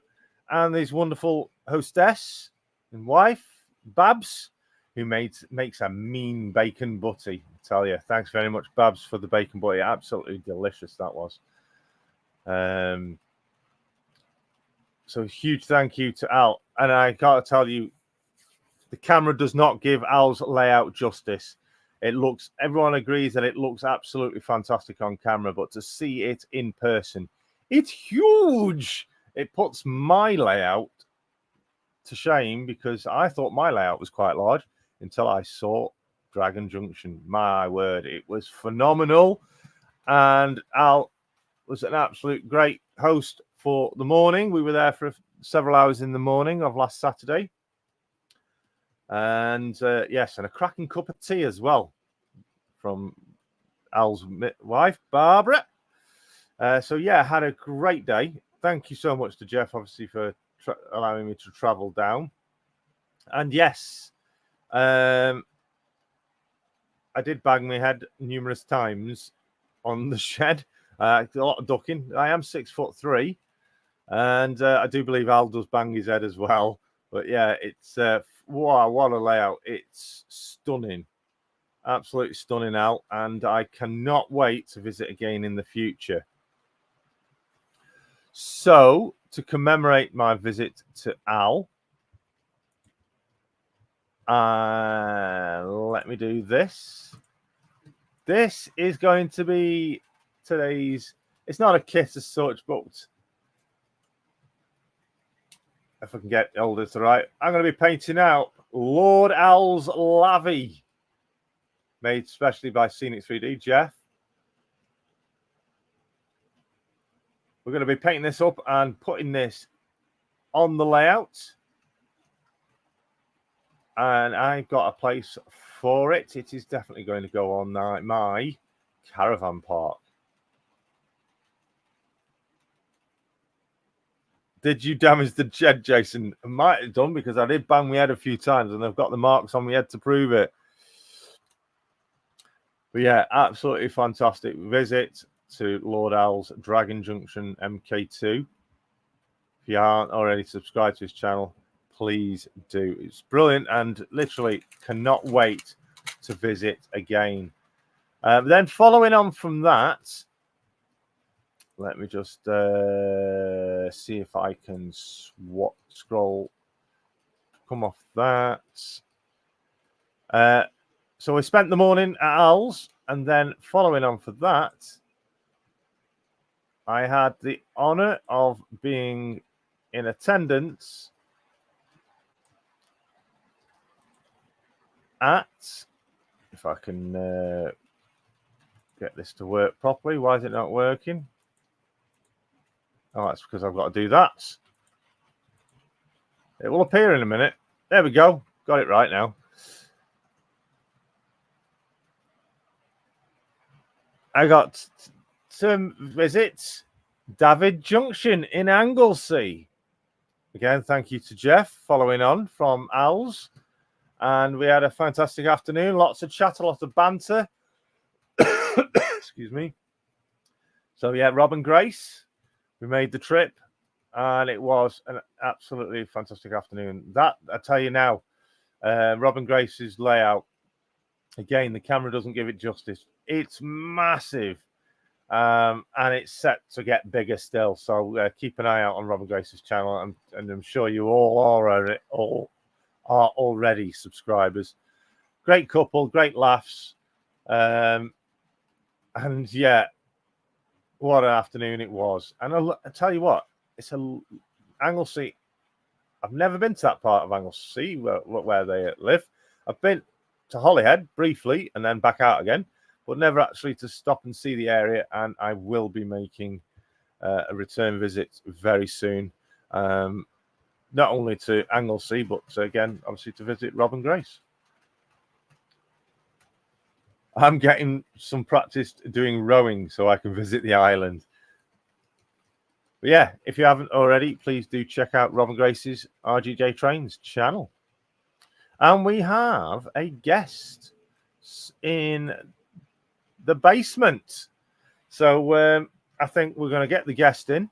and his wonderful hostess and wife, Babs, who makes a mean bacon butty. I tell you, thanks very much, Babs, for the bacon butty. Absolutely delicious that was. So huge thank you to Al. And I gotta tell you, the camera does not give Al's layout justice. Everyone agrees that it looks absolutely fantastic on camera, but to see it in person, it's huge. It puts my layout to shame because I thought my layout was quite large until I saw Dragon Junction. My word, it was phenomenal. And Al was an absolute great host for the morning. We were there for several hours in the morning of last Saturday. And yes, and a cracking cup of tea as well from Al's wife, Barbara. So yeah, had a great day. Thank you so much to Jeff, obviously, for allowing me to travel down. And yes, I did bang my head numerous times on the shed. A lot of ducking. I am 6'3", and I do believe Al does bang his head as well. But yeah, it's wow, what a layout! It's stunning, absolutely stunning, Al, and I cannot wait to visit again in the future. So, to commemorate my visit to Al, let me do this. This is going to be today's. It's not a kit as such, but if I can get older to right, I'm going to be painting out Lord Al's Lavvy, made specially by Scenic 3D. Jeff, we're going to be painting this up and putting this on the layout, and I've got a place for it. It is definitely going to go on my caravan park. Did you damage the shed, Jason? I might have done because I did bang my head a few times and I've got the marks on my head to prove it. But yeah, absolutely fantastic visit to Lord Al's Dragon Junction MK2. If you aren't already subscribed to his channel, please do. It's brilliant and literally cannot wait to visit again. Then following on from that, let me just see if I can scroll, come off that. So we spent the morning at Al's, and then following on for that, I had the honour of being in attendance at, if I can get this to work properly. Why is it not working? Oh, that's because I've got to do that. It will appear in a minute. There we go. Got it right now. I got to visit David Junction in Anglesey. Again, thank you to Jeff following on from Al's. And we had a fantastic afternoon. Lots of chat, a lot of banter. Excuse me. So, yeah, Rob and Grace, we made the trip. And it was an absolutely fantastic afternoon. That, I tell you now, Rob and Grace's layout, again, the camera doesn't give it justice. It's massive. And it's set to get bigger still. So keep an eye out on Rob and Grace's channel. And I'm sure you all are already subscribers. Great couple, great laughs. And yeah, what an afternoon it was. And I'll tell you what, it's Anglesey. I've never been to that part of Anglesey where they live. I've been to Holyhead briefly and then back out again, but never actually to stop and see the area. And I will be making a return visit very soon, not only to Anglesey, but again, obviously to visit Rob and Grace. I'm getting some practice doing rowing so I can visit the island. But yeah, if you haven't already, please do check out Rob and Grace's RGJ Trains channel. And we have a guest in the basement. So I think we're going to get the guest in.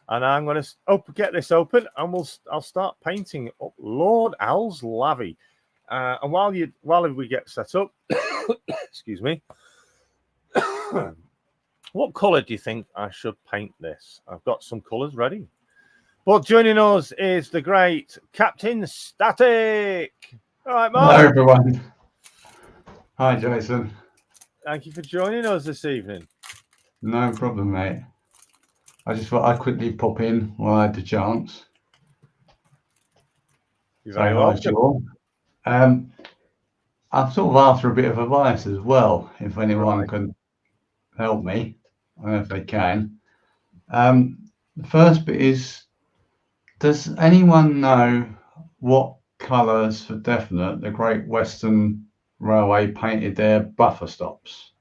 And I'm going to get this open and I'll start painting up Lord Al's Lavy. And while we get set up, excuse me, what colour do you think I should paint this? I've got some colours ready. But joining us is the great Captain Static. All right, Mark. Hello, everyone. Hi, Jason. Thank you for joining us this evening. No problem, mate. I just thought I'd quickly pop in while I had the chance. You're very welcome. I'm sort of after a bit of advice as well, if anyone can help me. I don't know if they can. The first bit is, does anyone know what colours for definite the Great Western Railway painted their buffer stops?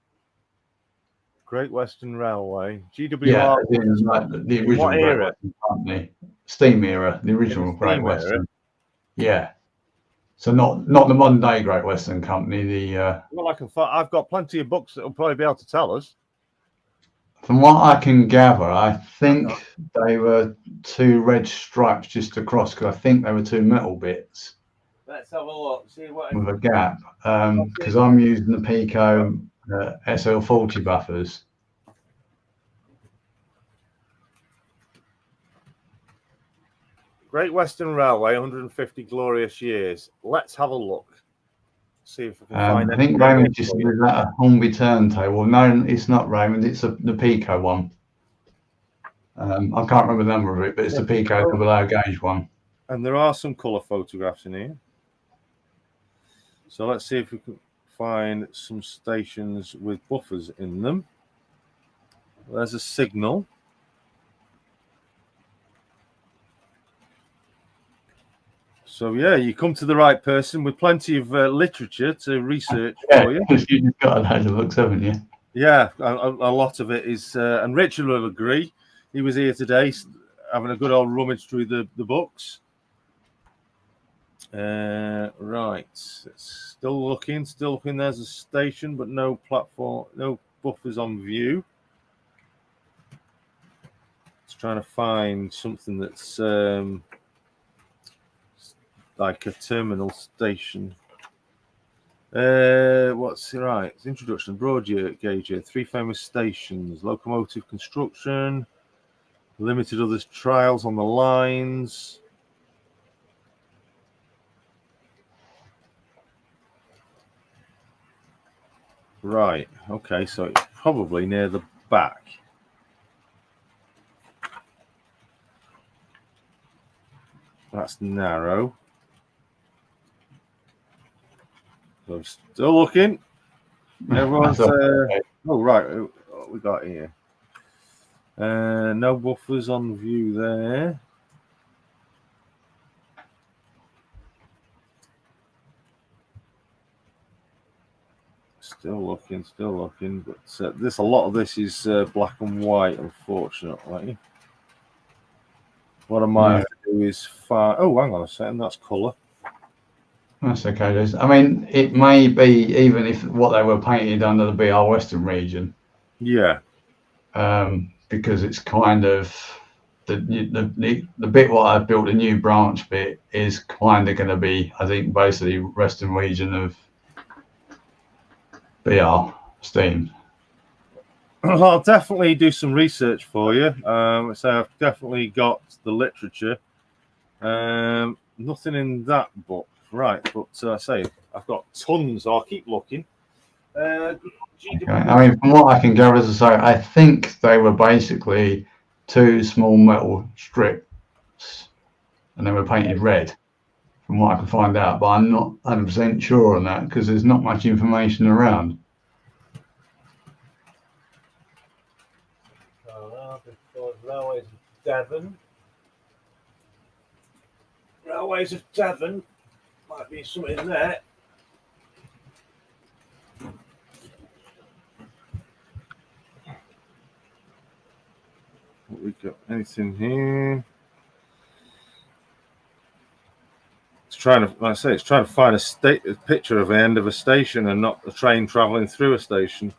Great Western Railway, GWR. Yeah, like the original what era? Great Western Company, steam era, the original Great Western. Yeah. So not the modern day Great Western Company. Well, I've got plenty of books that will probably be able to tell us. From what I can gather, I think they were two red stripes just across, because I think they were two metal bits. Let's have a look. See what with a gap. Because I'm using the Pico SL40 buffers. Great Western Railway, 150 glorious years. Let's have a look. See if we can find. I think Raymond just did that a Hornby turntable. No, it's not Raymond. It's the Pico one. I can't remember the number of it, but it's the Pico double gauge one. And there are some colour photographs in here. So let's see if we can find some stations with buffers in them. There's a signal. So yeah, you come to the right person with plenty of literature to research for you. You've got a load of books, haven't you? Yeah, a lot of it is, and Richard will agree. He was here today, having a good old rummage through the books. Right, still looking. There's a station, but no platform, no buffers on view. Just trying to find something that's like a terminal station. What's right? It's introduction, broad gauge, 3 famous stations, locomotive construction, limited others trials on the lines. Right. Okay. So it's probably near the back. That's narrow. So I'm still looking. Everyone's. Oh, right. What we got here? No buffers on view there. Still looking. But a lot of this is black and white, unfortunately. What I might have to do is find. Oh, hang on a second. That's colour. That's okay, Liz. I mean, it may be even if what they were painted under the BR Western region. Yeah. Because it's kind of the bit what I've built, a new branch bit, is kind of going to be, I think, basically Western region of BR Steam. I'll definitely do some research for you. So I've definitely got the literature. Nothing in that book, right? But I say I've got tons. So I'll keep looking. Okay. I mean, from what I can gather, as I say, I think they were basically 2 small metal strips, and they were painted red, from what I can find out. But I'm not 100% sure on that because there's not much information around. Railways of Devon. Railways of Devon. Might be something in there. What we got? Anything here? It's trying to, like I say, it's trying to find a picture of the end of a station and not a train travelling through a station.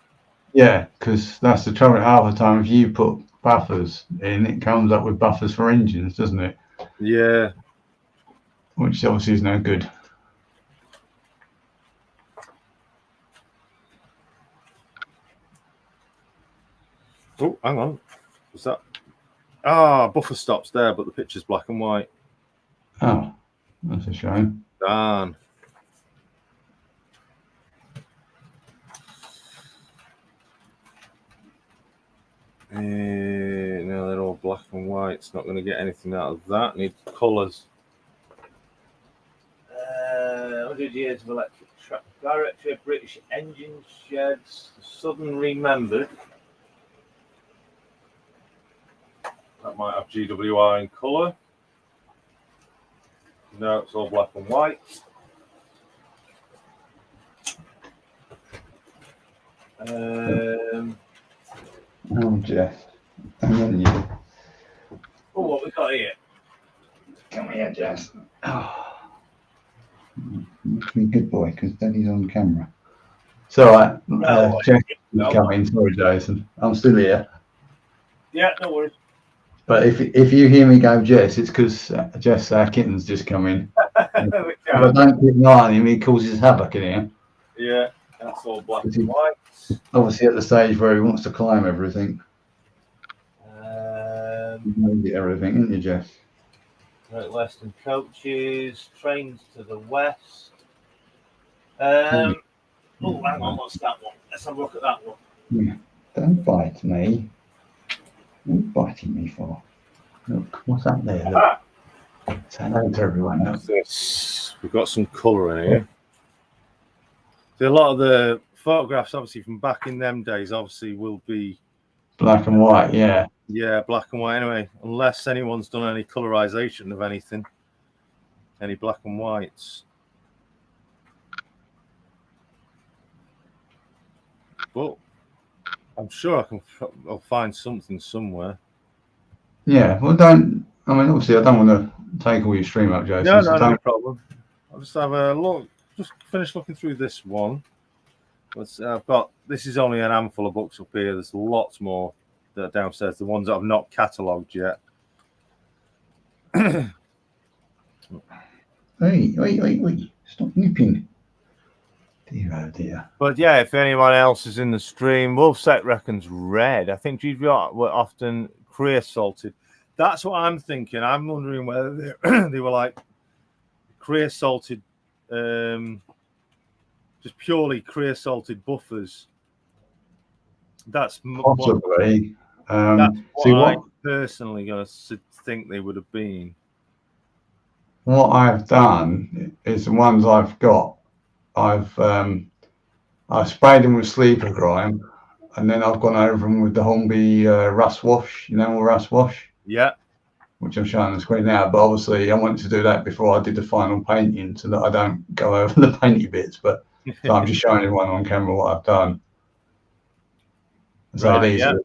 Yeah, because that's the trouble. Half the time, if you put buffers in, it comes up with buffers for engines, doesn't it? Yeah. Which obviously is no good. Oh, hang on. What's that? Ah, buffer stops there, but the picture's black and white. Oh, that's a shame. Darn. No, they're all black and white. It's not going to get anything out of that. Need colours. 100 years of electric track. Directory of British engine sheds. Southern remembered. That might have GWR in colour. No, it's all black and white. Oh, Jeff. And then you. Oh, what we got here? Come here, Jess. Oh. Must be a good boy because Daddy's on camera. It's all right. Jeff is coming. Sorry, Jason. I'm still here. Yeah, no worries. But if you hear me go, Jess, it's because Jess, our kitten's just come in. If I don't keep an eye on him, he causes havoc in here. Yeah, that's all black and white. Obviously, at the stage where he wants to climb everything. Everything, isn't you, Jess? Great Western coaches, trains to the west. Oh, hang on, what's that one? Let's have a look at that one. Yeah. Don't bite me. What are you biting me for? Look, what's that there? Look. Say hello to everyone. Look. We've got some colour in here. See, a lot of the photographs, obviously, from back in them days, obviously, will be black and white, yeah. Yeah, black and white anyway, unless anyone's done any colorization of anything, any black and whites. But I'm sure I'll find something somewhere. Yeah, well, obviously, I don't want to take all your stream up, Jason. No problem. I'll just have a look, just finish looking through this one. This is only an handful of books up here. There's lots more that are downstairs, the ones that I've not catalogued yet. Hey, stop nipping. Dear, oh dear. But yeah, if anyone else is in the stream, Wolfset reckons red. I think GVR were often creosoted. That's what I'm thinking. I'm wondering whether they were like creosoted, just purely creosoted buffers That's possibly. that's what See I what personally gonna think they would have been. what I've done is the ones I've got. I've sprayed them with sleeper grime, and then I've gone over them with the Hornby rust wash. You know, rust wash. Yeah. Which I'm showing on the screen now, but obviously I wanted to do that before I did the final painting so that I don't go over the painty bits. But so I'm just showing everyone on camera what I've done. So these are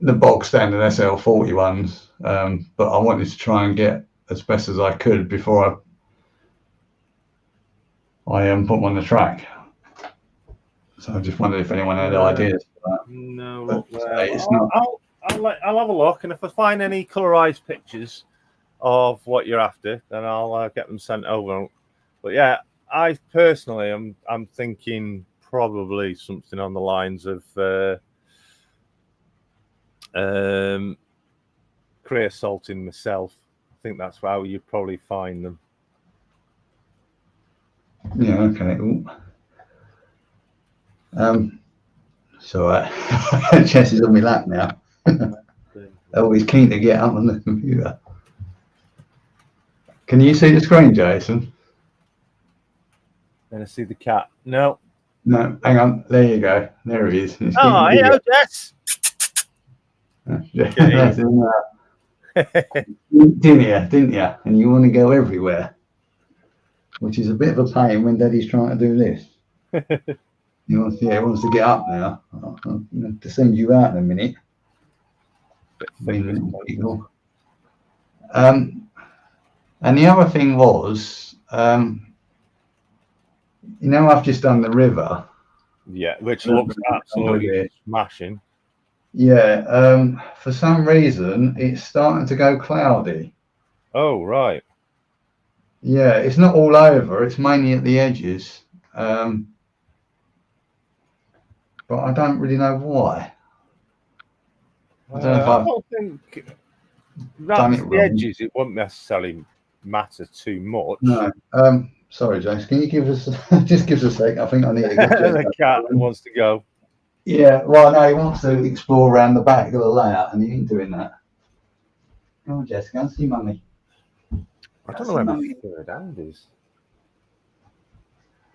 the bog standard SL40 ones, but I wanted to try and get as best as I could before I put them on the track. So I just wondered if anyone had ideas for that. No, but, it's not. I'll have a look, and if I find any colorized pictures of what you're after, then I'll get them sent over. But yeah, I personally I'm thinking probably something on the lines of creosoting myself. I think that's how you probably find them. Yeah, okay. So Jess is on my lap now. Always keen to get up on the computer. Can you see the screen, Jason? And I see the cat. No. No, hang on. There you go. There he is. Oh, hello, Jess. Didn't you? And you want to go everywhere, which is a bit of a pain when Daddy's trying to do this. He wants to get up now. I'm going to send you out in a minute. And the other thing was, I've just done the river. Yeah, which looks absolutely smashing. Yeah, for some reason, it's starting to go cloudy. Oh, right. Yeah, it's not all over. It's mainly at the edges. But I don't really know why. I don't think that's the edges. It won't necessarily matter too much. No. Sorry, James. Can you give us just give us a sec? I think I need to get the cat wants to go. Yeah, well, no, he wants to explore around the back of the layout, and he ain't doing that. Come on, Jess, go and see Mummy. I don't know where my third hand is.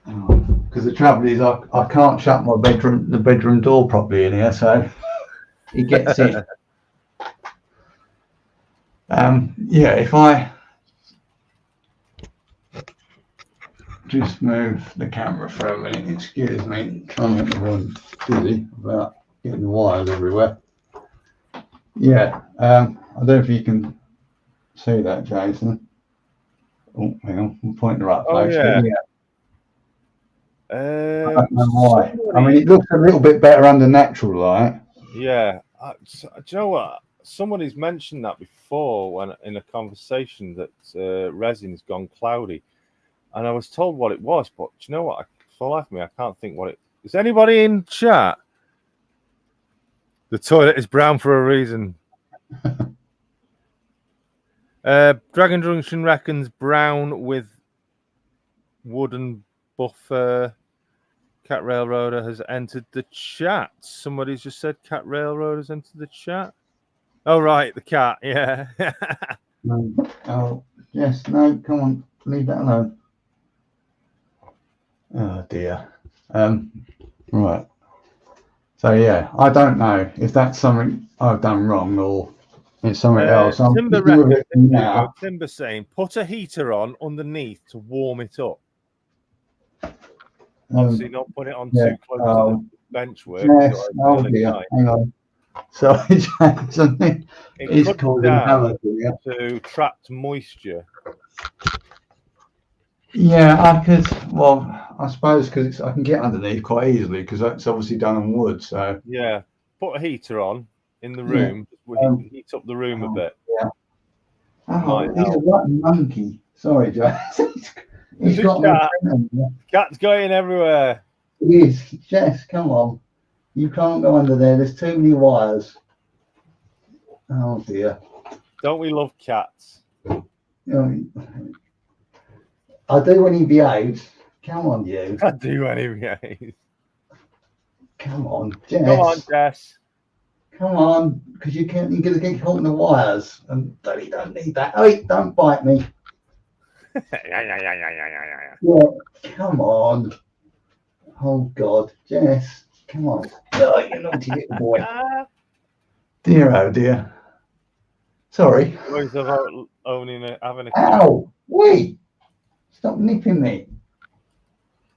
Because the trouble is, I can't shut the bedroom door properly in here, so he gets in. Yeah, if I just move the camera for a minute, excuse me, trying to make everyone busy about getting the wires everywhere. Yeah, I don't know if you can see that, Jason. Oh, hang on, I'm pointing the right place. Yeah. I don't know why. I mean, it looks a little bit better under natural light. Yeah. Do you know what? Somebody's mentioned that before when in a conversation that resin's gone cloudy. And I was told what it was, but do you know what? For the life of me, I can't think what it is. Is anybody in chat? The toilet is brown for a reason. Dragon Junction reckons brown with wooden buffer. Cat Railroader has entered the chat. Somebody's just said Cat Railroader has entered the chat. Oh, right, the cat, yeah. No. Oh, yes, no, come on, leave that alone. Oh, dear. Right. So, yeah, I don't know if that's something I've done wrong or it's something else. Timber saying, put a heater on underneath to warm it up. Obviously, not put it on too close to the bench work. Yes, oh dear, hang on. Sorry, Jason. It's causing havoc to trapped moisture. Yeah, I could. Well, I suppose because I can get underneath quite easily because it's obviously done on wood. So yeah, put a heater on in the room. Heat up the room a bit. Yeah. Oh, he's a rotten monkey. Sorry, Jason. He's got cat's going everywhere. He is. Jess, come on. You can't go under there. There's too many wires. Oh dear. Don't we love cats? I do when he behaves. Come on, you. I do when he behaves. Come on, Jess. Come on, Jess. Come on, because you're going to get caught in the wires, and you don't need that. Hey, don't bite me. Yeah, come on. Oh God, Jess, come on. Oh, you naughty little boy. Dear, oh dear. Sorry. Ways of having a Ow! Wait! Stop nipping me.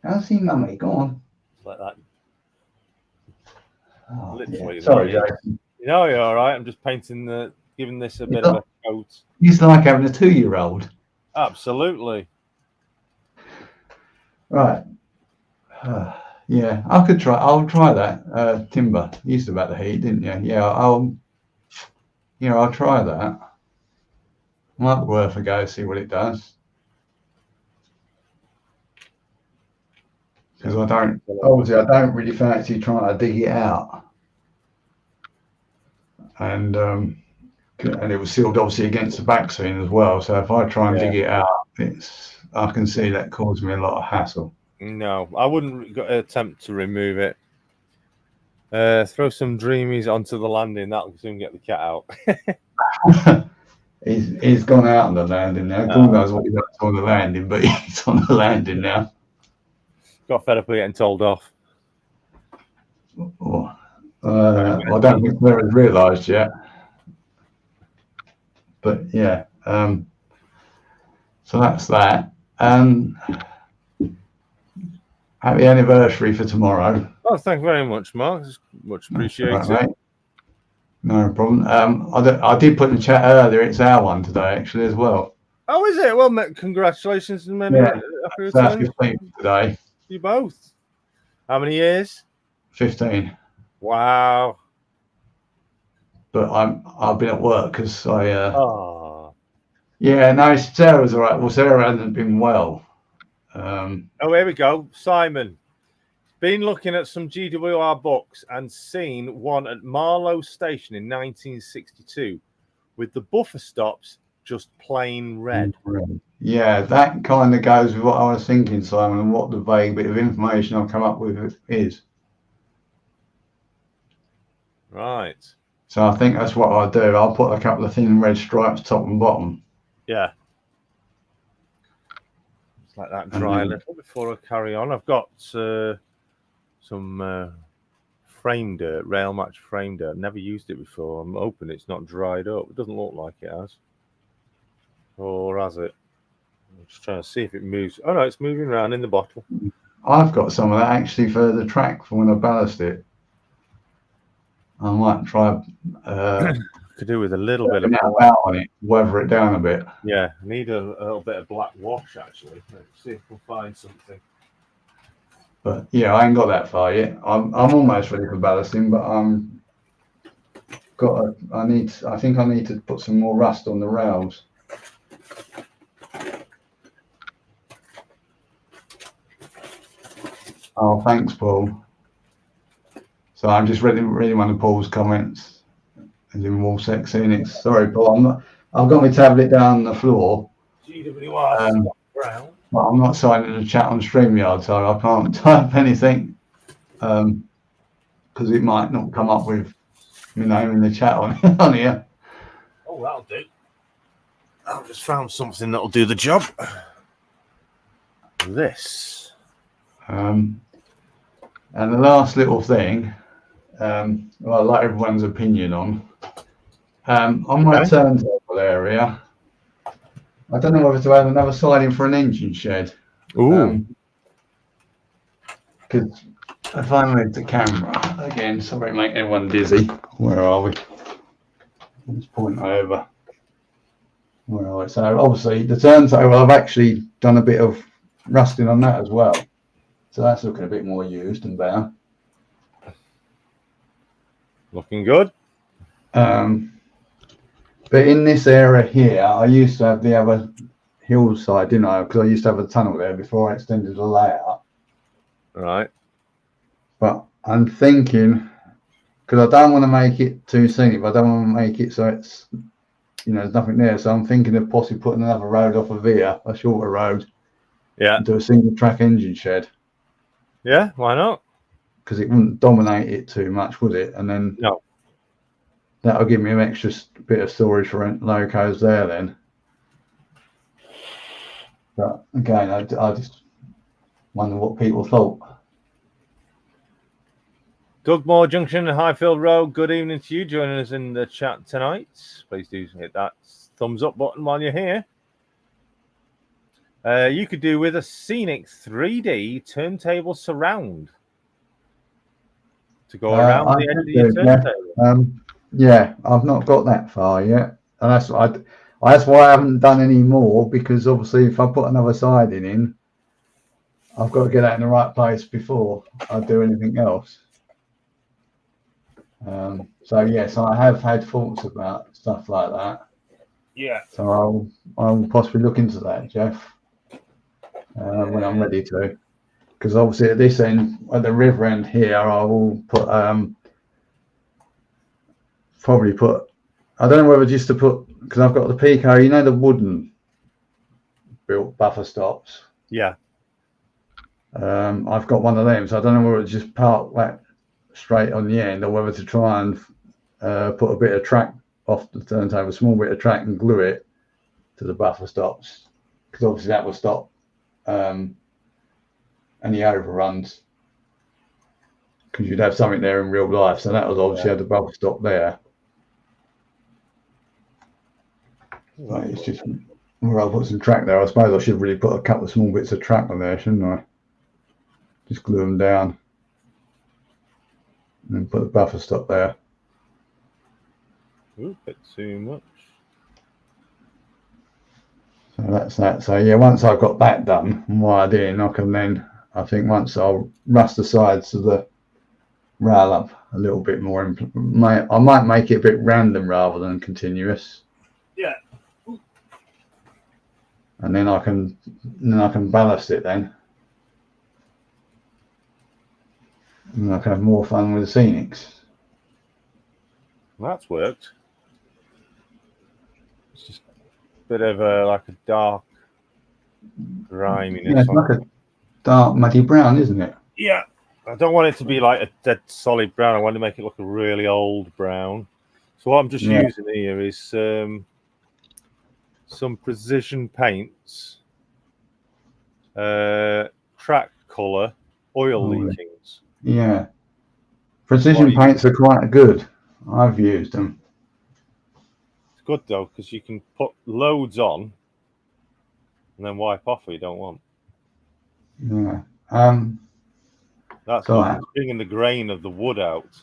I'll see Mummy. Go on. like that. Oh, Literally. Sorry, Jason. No, you're all right. I'm just painting giving this a bit of a coat. It's like having a 2-year-old. Absolutely. Right. Yeah, I could try. I'll try that. Timber. You used to about the heat, didn't you? Yeah, I'll try that. Might be worth a go, see what it does. Because I don't really fancy trying to dig it out. And it was sealed obviously against the back scene as well. So if I try and dig it out, I can see that caused me a lot of hassle. No, I wouldn't attempt to remove it. Throw some dreamies onto the landing. That'll soon get the cat out. He's gone out on the landing now. God knows what he does on the landing, but he's on the landing now. Got fed up with getting told off. I don't think that was realised yet. But yeah, so that's that. Happy anniversary for tomorrow. Oh, thank you very much, Mark. It's much appreciated. Right, no problem. I did put in the chat earlier. It's our one today, actually, as well. Oh, is it? Well, congratulations and many happy returns. 15th today. You both. How many years? 15. Wow. But I've been at work because I. Yeah, no, Sarah's all right. Well, Sarah hasn't been well. Oh, here we go. Simon. Been looking at some GWR books and seen one at Marlow Station in 1962 with the buffer stops just plain red. Yeah, that kind of goes with what I was thinking, Simon, and what the vague bit of information I've come up with is. Right. So I think that's what I'll do. I'll put a couple of thin red stripes top and bottom. Yeah. It's like that dry a little before I carry on. I've got some frame dirt, rail match frame dirt. Never used it before. I'm hoping it's not dried up. It doesn't look like it has. Or has it? I'm just trying to see if it moves. Oh no, it's moving around in the bottle. I've got some of that actually for the track for when I ballast it. I might try. Could do with a little bit of on it, weather it down a bit. Yeah, need a little bit of black wash actually. Let's see if we'll find something. But yeah, I ain't got that far yet. I'm almost ready for ballasting, but I think I need to put some more rust on the rails. Oh, thanks, Paul. So I'm just reading one of Paul's comments. And in Wall Sex Phoenix. Sorry, Paul. I've got my tablet down on the floor. GWR brown. But I'm not signing the chat on StreamYard, so I can't type anything because it might not come up with my name in the chat on here. Oh, that'll do. I've just found something that'll do the job. This. And the last little thing, well, I'd like everyone's opinion on my turntable area. I don't know whether to have another siding for an engine shed. Ooh. Because if I move the camera again, sorry, make everyone dizzy. Where are we? Let's point over. Where are we? So obviously the turntable, I've actually done a bit of rusting on that as well. So that's looking a bit more used and better. Looking good. But in this area here, I used to have the other hillside, didn't I? Because I used to have a tunnel there before I extended the layout. Right. But I'm thinking, because I don't want to make it too scenic, but I don't want to make it so it's, there's nothing there. So I'm thinking of possibly putting another road off of here, a shorter road. Yeah. And do a single track engine shed. Yeah, why not? because it wouldn't dominate it too much, would it? And then No. that'll give me an extra bit of storage for locos there then. But again, I just wonder what people thought. Dugmore Junction, Highfield Road. Good evening to you. Joining us in the chat tonight. Please do hit that thumbs up button while you're here. You could do with a scenic 3D turntable surround to go around the end of your turntable. Yeah, I've not got that far yet, and that's why I haven't done any more, because obviously if I put another siding in, I've got to get that in the right place before I do anything else. So yes, I have had thoughts about stuff like that. Yeah. So I'll possibly look into that, Jeff, when I'm ready to. Because obviously at this end, at the river end here, I will put probably put. I don't know whether just to put, because I've got the Pico, you know, the wooden built buffer stops. Yeah. I've got one of them, so I don't know whether to just park that straight on the end or whether to try and put a bit of track off the turntable, a small bit of track, and glue it to the buffer stops, because obviously that will stop any overruns, because you'd have something there in real life. So that was obviously had the buffer stop there. Like, it's just where I'll put some track there. I suppose I should really put a couple of small bits of track on there, shouldn't I? Just glue them down and then put the buffer stop there. Ooh, bit too much. So that's that. So yeah, once I've got that done and wired in, I can then, I think once I'll rust the sides of the rail up a little bit more. I might make it a bit random rather than continuous. Yeah. And then I can ballast it then. And I can have more fun with the scenics. That's worked. It's just a bit of like a dark griminess. Yeah, it's like a dark muddy brown, isn't it? Yeah. I don't want it to be like a dead solid brown. I want to make it look a really old brown. So what I'm just using here is some precision paints, track colour, oil leakings. Yeah. Precision paints are quite good. I've used them. It's good though, because you can put loads on and then wipe off what you don't want. Yeah. That's good. It's bringing the grain of the wood out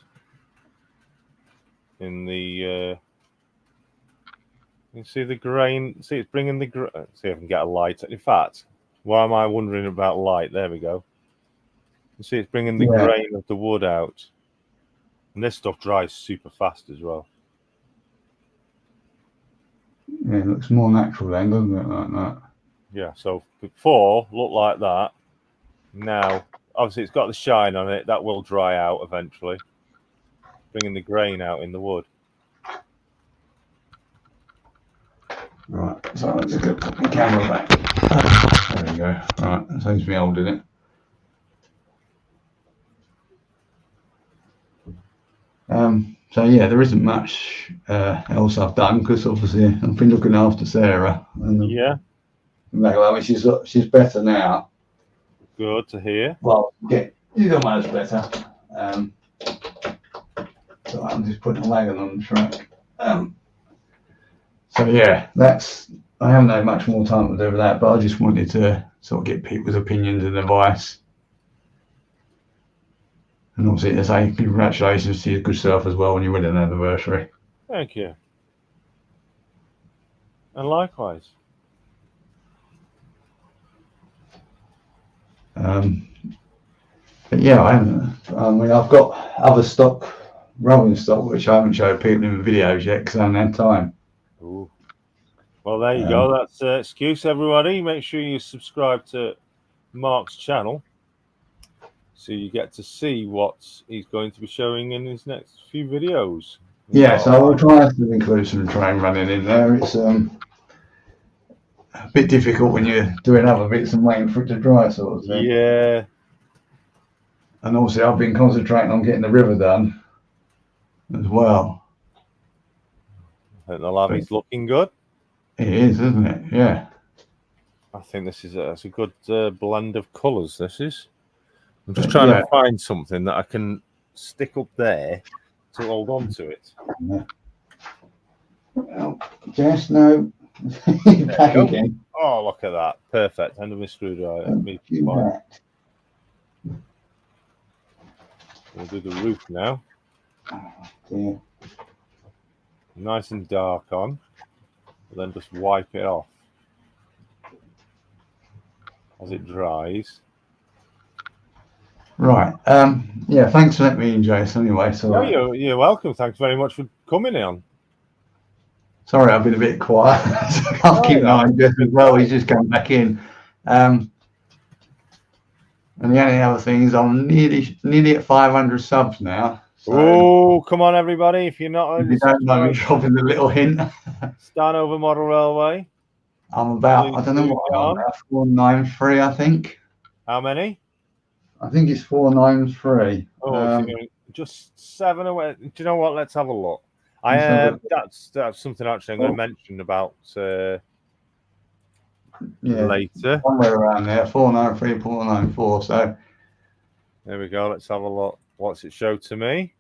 in the you see the grain. See, it's bringing the see if I can get a light. In fact, why am I wondering about light? There we go. You see, it's bringing the grain of the wood out, and this stuff dries super fast as well. Yeah, it looks more natural then, doesn't it, like that? Yeah. So before looked like that. Now, obviously, it's got the shine on it. That will dry out eventually, bringing the grain out in the wood. Right, so let's just put the camera back. There we go. Right, that seems to be holding it. So yeah, there isn't much else I've done, because obviously I've been looking after Sarah. And she's better now. Good to hear. Well, yeah, she's almost better. So I'm just putting a wagon on the track. So yeah, I haven't had much more time to do with that, but I just wanted to sort of get people's opinions and advice. And obviously to say congratulations to your good self as well on your wedding anniversary. Thank you. And likewise. But yeah, I've got other stock, rolling stock, which I haven't showed people in the videos yet because I haven't had time. Ooh. Well, there you go. That's excuse, everybody. Make sure you subscribe to Mark's channel so you get to see what he's going to be showing in his next few videos. Yeah, so I will try to include some train running in there. It's a bit difficult when you're doing other bits and waiting for it to dry, sort of thing. Yeah. And also I've been concentrating on getting the river done as well. I think the lavvy's looking good. It is, isn't it? Yeah. I think this is a good blend of colours. This is. I'm just trying to find something that I can stick up there to hold on to it. Well, Jess, no. Back again. Oh, look at that. Perfect. End of my screwdriver. We'll do the roof now. Yeah. Nice and dark on. And then just wipe it off as it dries. Right. Yeah, thanks for letting me in, Jason, anyway. So No, you're welcome. Thanks very much for coming on. Sorry, I've been a bit quiet. I can't keep an eye on Jeff as well. He's just come back in. And the only other thing is I'm nearly at 500 subs now. So oh, come on, everybody. If you're not if you don't know me, dropping the little hint. Stanhover Model Railway. I'm about, I don't know what I'm at, 493, I think. How many? I think it's 493. Oh, just 7 away. Do you know what? Let's have a look. That's something actually I'm going to mention about later. Somewhere around there, 493, 494. So there we go. Let's have a look. What's it show to me?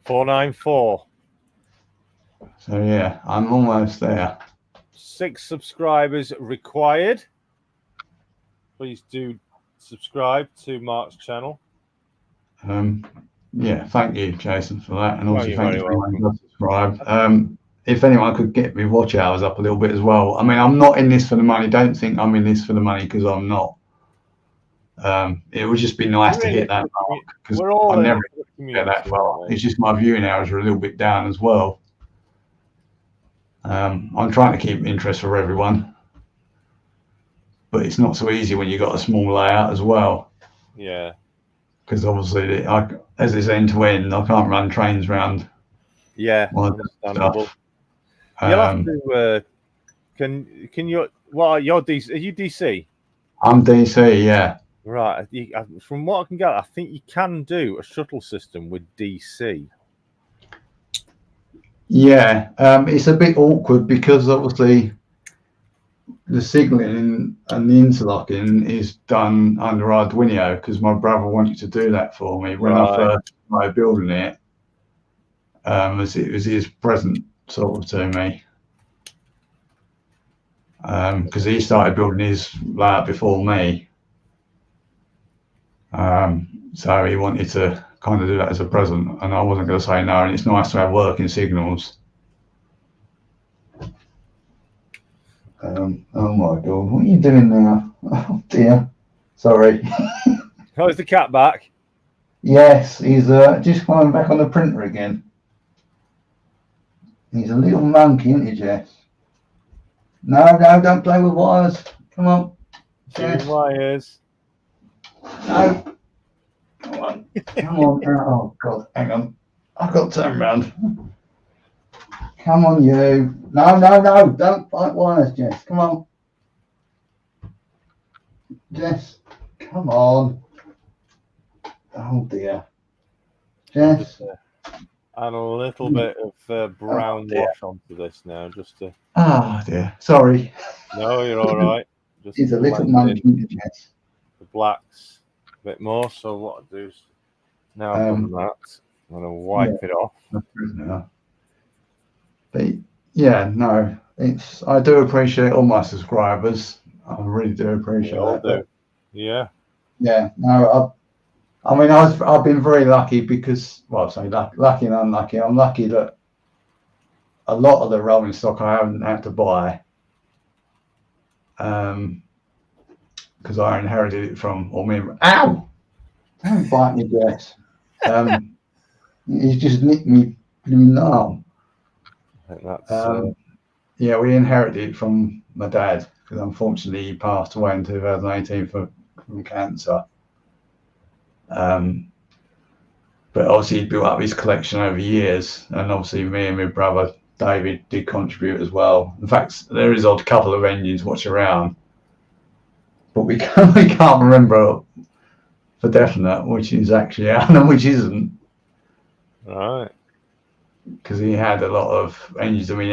494. So yeah, I'm almost there. 6 subscribers required. Please do subscribe to Mark's channel. Yeah, thank you, Jason, for that, and also thank you for anyone who subscribed. If anyone could get me watch hours up a little bit as well. I mean, I'm not in this for the money. Don't think I'm in this for the money, because I'm not. It would just be nice to hit that mark, because I never get that far. It's just my viewing hours are a little bit down as well. I'm trying to keep interest for everyone, but it's not so easy when you've got a small layout as well. Yeah. Because obviously, as it's end to end, I can't run trains round. Yeah, understandable. You'll have to. Can you? Well, you're DC. Are you DC? I'm DC. Yeah. Right. From what I can gather, I think you can do a shuttle system with DC. Yeah, it's a bit awkward because obviously the signalling and the interlocking is done under Arduino, because my brother wanted to do that for me when I first started building it. As it was his present sort of to me, because he started building his layout before me. So he wanted to kind of do that as a present, and I wasn't going to say no. And it's nice to have working signals. Oh my God, what are you doing now? Oh dear, sorry. Oh, is the cat back? Yes, he's just coming back on the printer again. He's a little monkey, isn't he, Jess? No, don't play with wires. Come on. Jess. Wires. No. Come on. Come on. Oh God, hang on. I've got to turn around. Come on, you. No. Don't fight wires, Jess. Come on. Jess, come on. Oh dear. Jess. And a little bit of brown wash onto this now, just to. Oh dear. Sorry. No, you're all right. Just He's a little monkey, Jess. The blacks a bit more. So what I do is now I've done that, I'm gonna wipe it off. But yeah, no, I do appreciate all my subscribers. I really do appreciate that. Yeah. Yeah. No, I mean, I've been very lucky because, well, I say lucky and unlucky. I'm lucky that a lot of the rolling stock I haven't had to buy, because I inherited it from, ow! Don't bite me, Jess. He's just nicked me in the arm. I think that's, yeah, we inherited it from my dad, because unfortunately he passed away in 2018 from cancer. But obviously he built up his collection over years, and obviously me and my brother David did contribute as well. In fact, there is a couple of engines watch around, but we can't remember for definite, which is actually out, which isn't. Right. Because he had a lot of engines. I mean,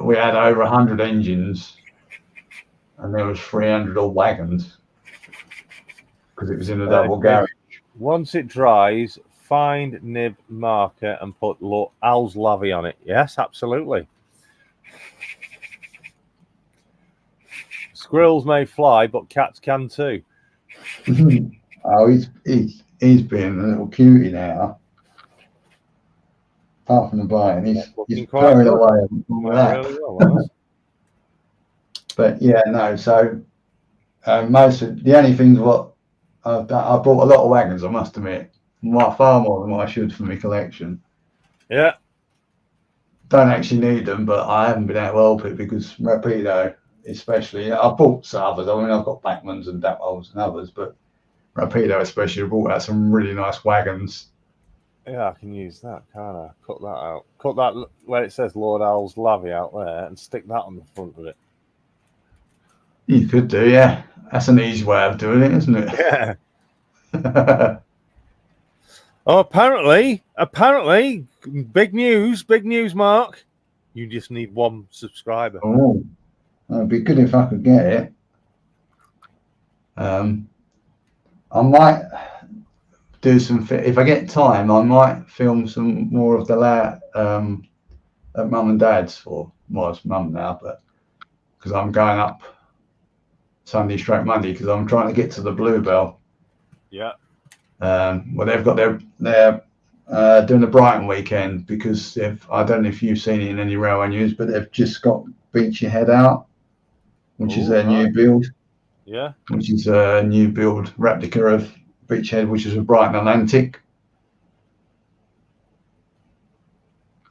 we had over 100 engines, and there was 300 odd wagons because it was in a double garage. Once it dries, find nib marker and put Al's Lavy on it. Yes, absolutely. Squirrels may fly, but cats can too. Oh, he's been a little cutie now. Apart from the bite, he's purring away on the lap. Really well, But yeah, no. So most of the only things what I've done, I bought a lot of wagons. I must admit, far more than what I should for my collection. Yeah. Don't actually need them, but I haven't been able to help it because Rapido, especially, I bought some others. I mean, I've got Backmans and Dappols and others, but Rapido especially brought out some really nice wagons. Yeah, I can use that, can't I? Cut that out. Cut that where it says Lord Al's Lavy out there and stick that on the front of it. You could do, yeah. That's an easy way of doing it, isn't it? Yeah. Oh, apparently, big news, Mark. You just need 1 subscriber. Oh, it'd be good if I could get it. I might do some. If I get time, I might film some more of the layout at Mum and Dad's for it's Mum now, but because I'm going up Sunday straight Monday because I'm trying to get to the Bluebell. Yeah. Well, they've got their doing the Brighton weekend because I don't know if you've seen it in any railway news, but they've just got Beachy Head out, which is their new build. Yeah. Which is a new build replica of Beachhead, which is a Brighton Atlantic.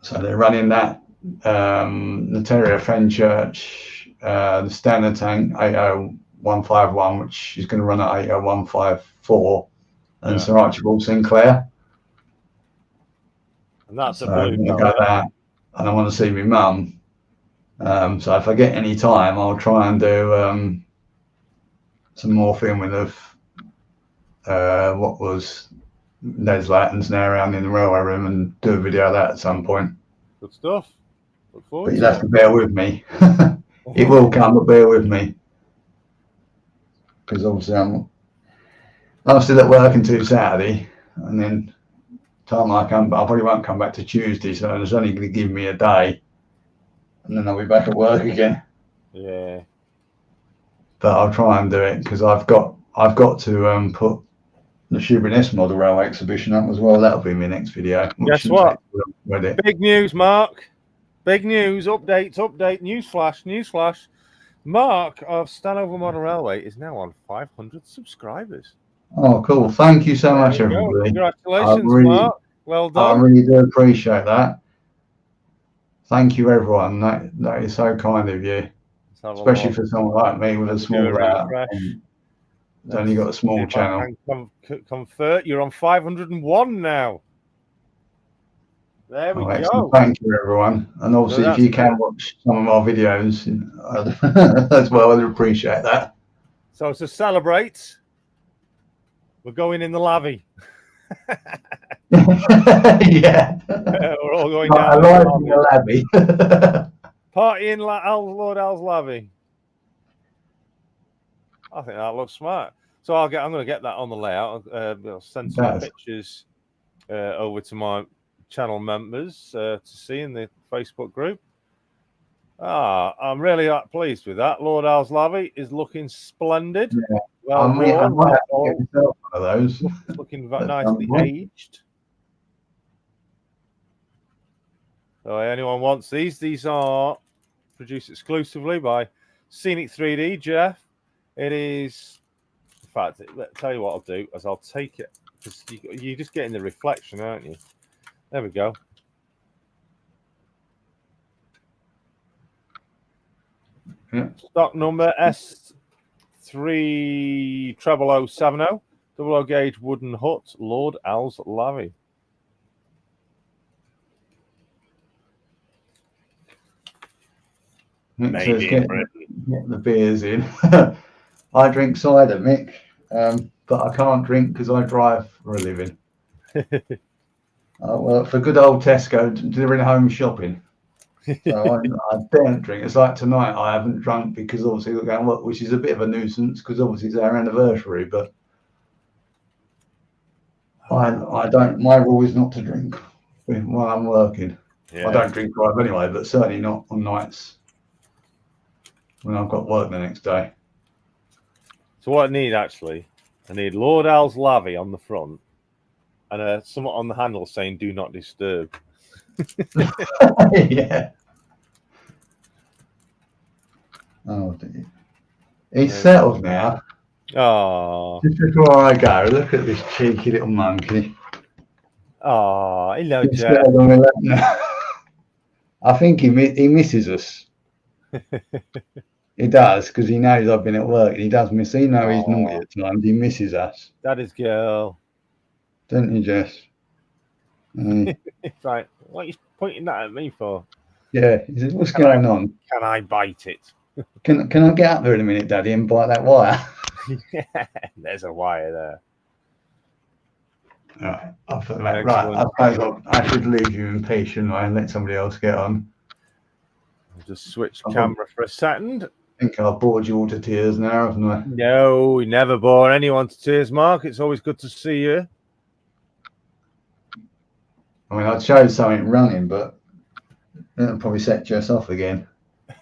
So they're running that, the Terrier Fenchurch, the Standard Tank 80151, which is going to run at 80154, and Sir Archibald Sinclair. And that's so a blue got that, and I want to see my mum. So if I get any time, I'll try and do some more filming of what was Les Latins now around in the railway room and do a video of that at some point. Good stuff. Look forward but you'll have to bear with me. It will come, but bear with me. Because obviously I'm still at work until Saturday, and then time I probably won't come back to Tuesday, so it's only going to give me a day, and then I'll be back at work again. Yeah. But I'll try and do it because I've got to put the Shubin Model Railway exhibition up as well. That'll be my next video. Guess what? Big news, Mark. Big news. Update. Newsflash. Mark of Stanover Model Railway is now on 500 subscribers. Oh, cool. Thank you so much, everybody. Congratulations, Mark. Well done. I really do appreciate that. Thank you, everyone. That is so kind of you. Especially for someone like me with a small route. It's only got a small channel. Convert. You're on 501 now. There we go. Thank you, everyone. And obviously, if you can watch some of our videos as well, I'd appreciate that. So to celebrate, we're going in the lavvy. Yeah. We're all going down the lavvy. Party in Lord Al's Lavy. I think that looks smart. So I'm going to get that on the layout. I'll send some pictures over to my channel members to see in the Facebook group. I'm really pleased with that. Lord Al's Lavy is looking splendid. Yeah. Well, I might have to get myself one of those. Looking nicely aged. So anyone wants these are produced exclusively by Scenic 3D, Jeff. It is, in fact, I'll tell you what I'll do is I'll take it because you're just getting the reflection, aren't you? There we go. Yeah. Stock number S03 0070, double gauge wooden hut, Lord Al's Lavy. So get the beers in. I drink cider, Mick. but I can't drink because I drive for a living. I work for good old Tesco doing home shopping. So I don't drink. It's like tonight I haven't drunk because obviously we're going work, which is a bit of a nuisance because obviously it's our anniversary, but I don't, my rule is not to drink while I'm working. Yeah. I don't drink drive anyway, but certainly not on nights when I've got work the next day. So what I need actually, I need Lord Al's Lavy on the front and somewhat on the handle saying "Do not disturb." Yeah. Oh dear. He's settled now. Oh, Just before I go, look at this cheeky little monkey. oh, hello, He's Jack. settled on my lap now. I think he misses us. He does, because he knows I've been at work. He does miss. He knows he's naughty at times. He misses us. That is girl. Don't you, Jess? It's like, what are you pointing that at me for? Yeah. He says, what's going on? Can I bite it? Can I get up there in a minute, Daddy, and bite that wire? Yeah, there's a wire there. Right. I suppose I should leave you in peace, shouldn't I, and let somebody else get on. I'll just switch camera for a second. I think I've bored you all to tears now, haven't I? No, we never bore anyone to tears, Mark. It's always good to see you. I mean, I'd show something running, but it'll probably set Jess off again.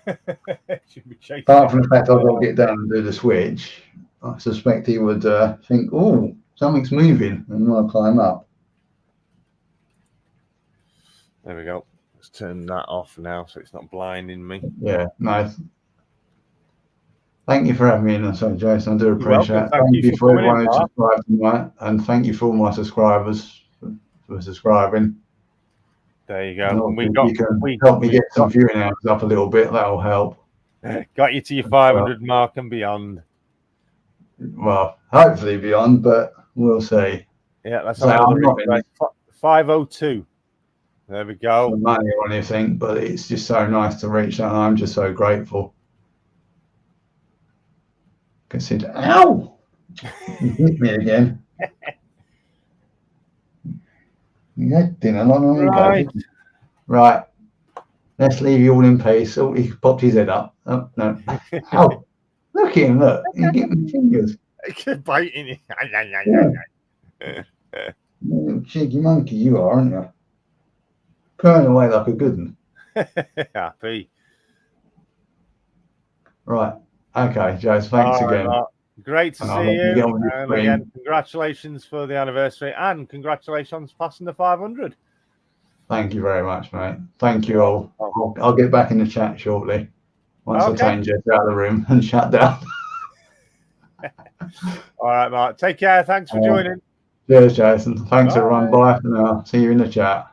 Apart from the fact I've got to get down and do the switch, I suspect he would think, oh, something's moving, and want to climb up. There we go. Let's turn that off now so it's not blinding me. Yeah, nice. Thank you for having me in. Sorry, Jason, I do appreciate it. Thank you for everyone who subscribed tonight, and thank you for all my subscribers for subscribing. There you go. And you can help me get some viewing hours up a little bit. That'll help. Got you to your 500 mark and beyond. Well, hopefully beyond, but we'll see. Yeah, that's how 502. There we go. The money or anything, but it's just so nice to reach that. And I'm just so grateful. Consider, ow! You hit me again. Yeah, dinner long ago. Right. Let's leave you all in peace. Oh, he popped his head up. Oh, no. Ow. Look at him, look. He's getting fingers. Biting it. Little cheeky monkey you are, aren't you? Purring away like a good one. Happy. Right. Okay, Jace, thanks again. Mark. Great to see you. And again, congratulations for the anniversary and congratulations passing the 500. Thank you very much, mate. Thank you all. I'll get back in the chat shortly once I take Jess out of the room and shut down. All right, Mark. Take care. Thanks for joining. Cheers, Jason. Thanks, everyone. Bye for now. See you in the chat.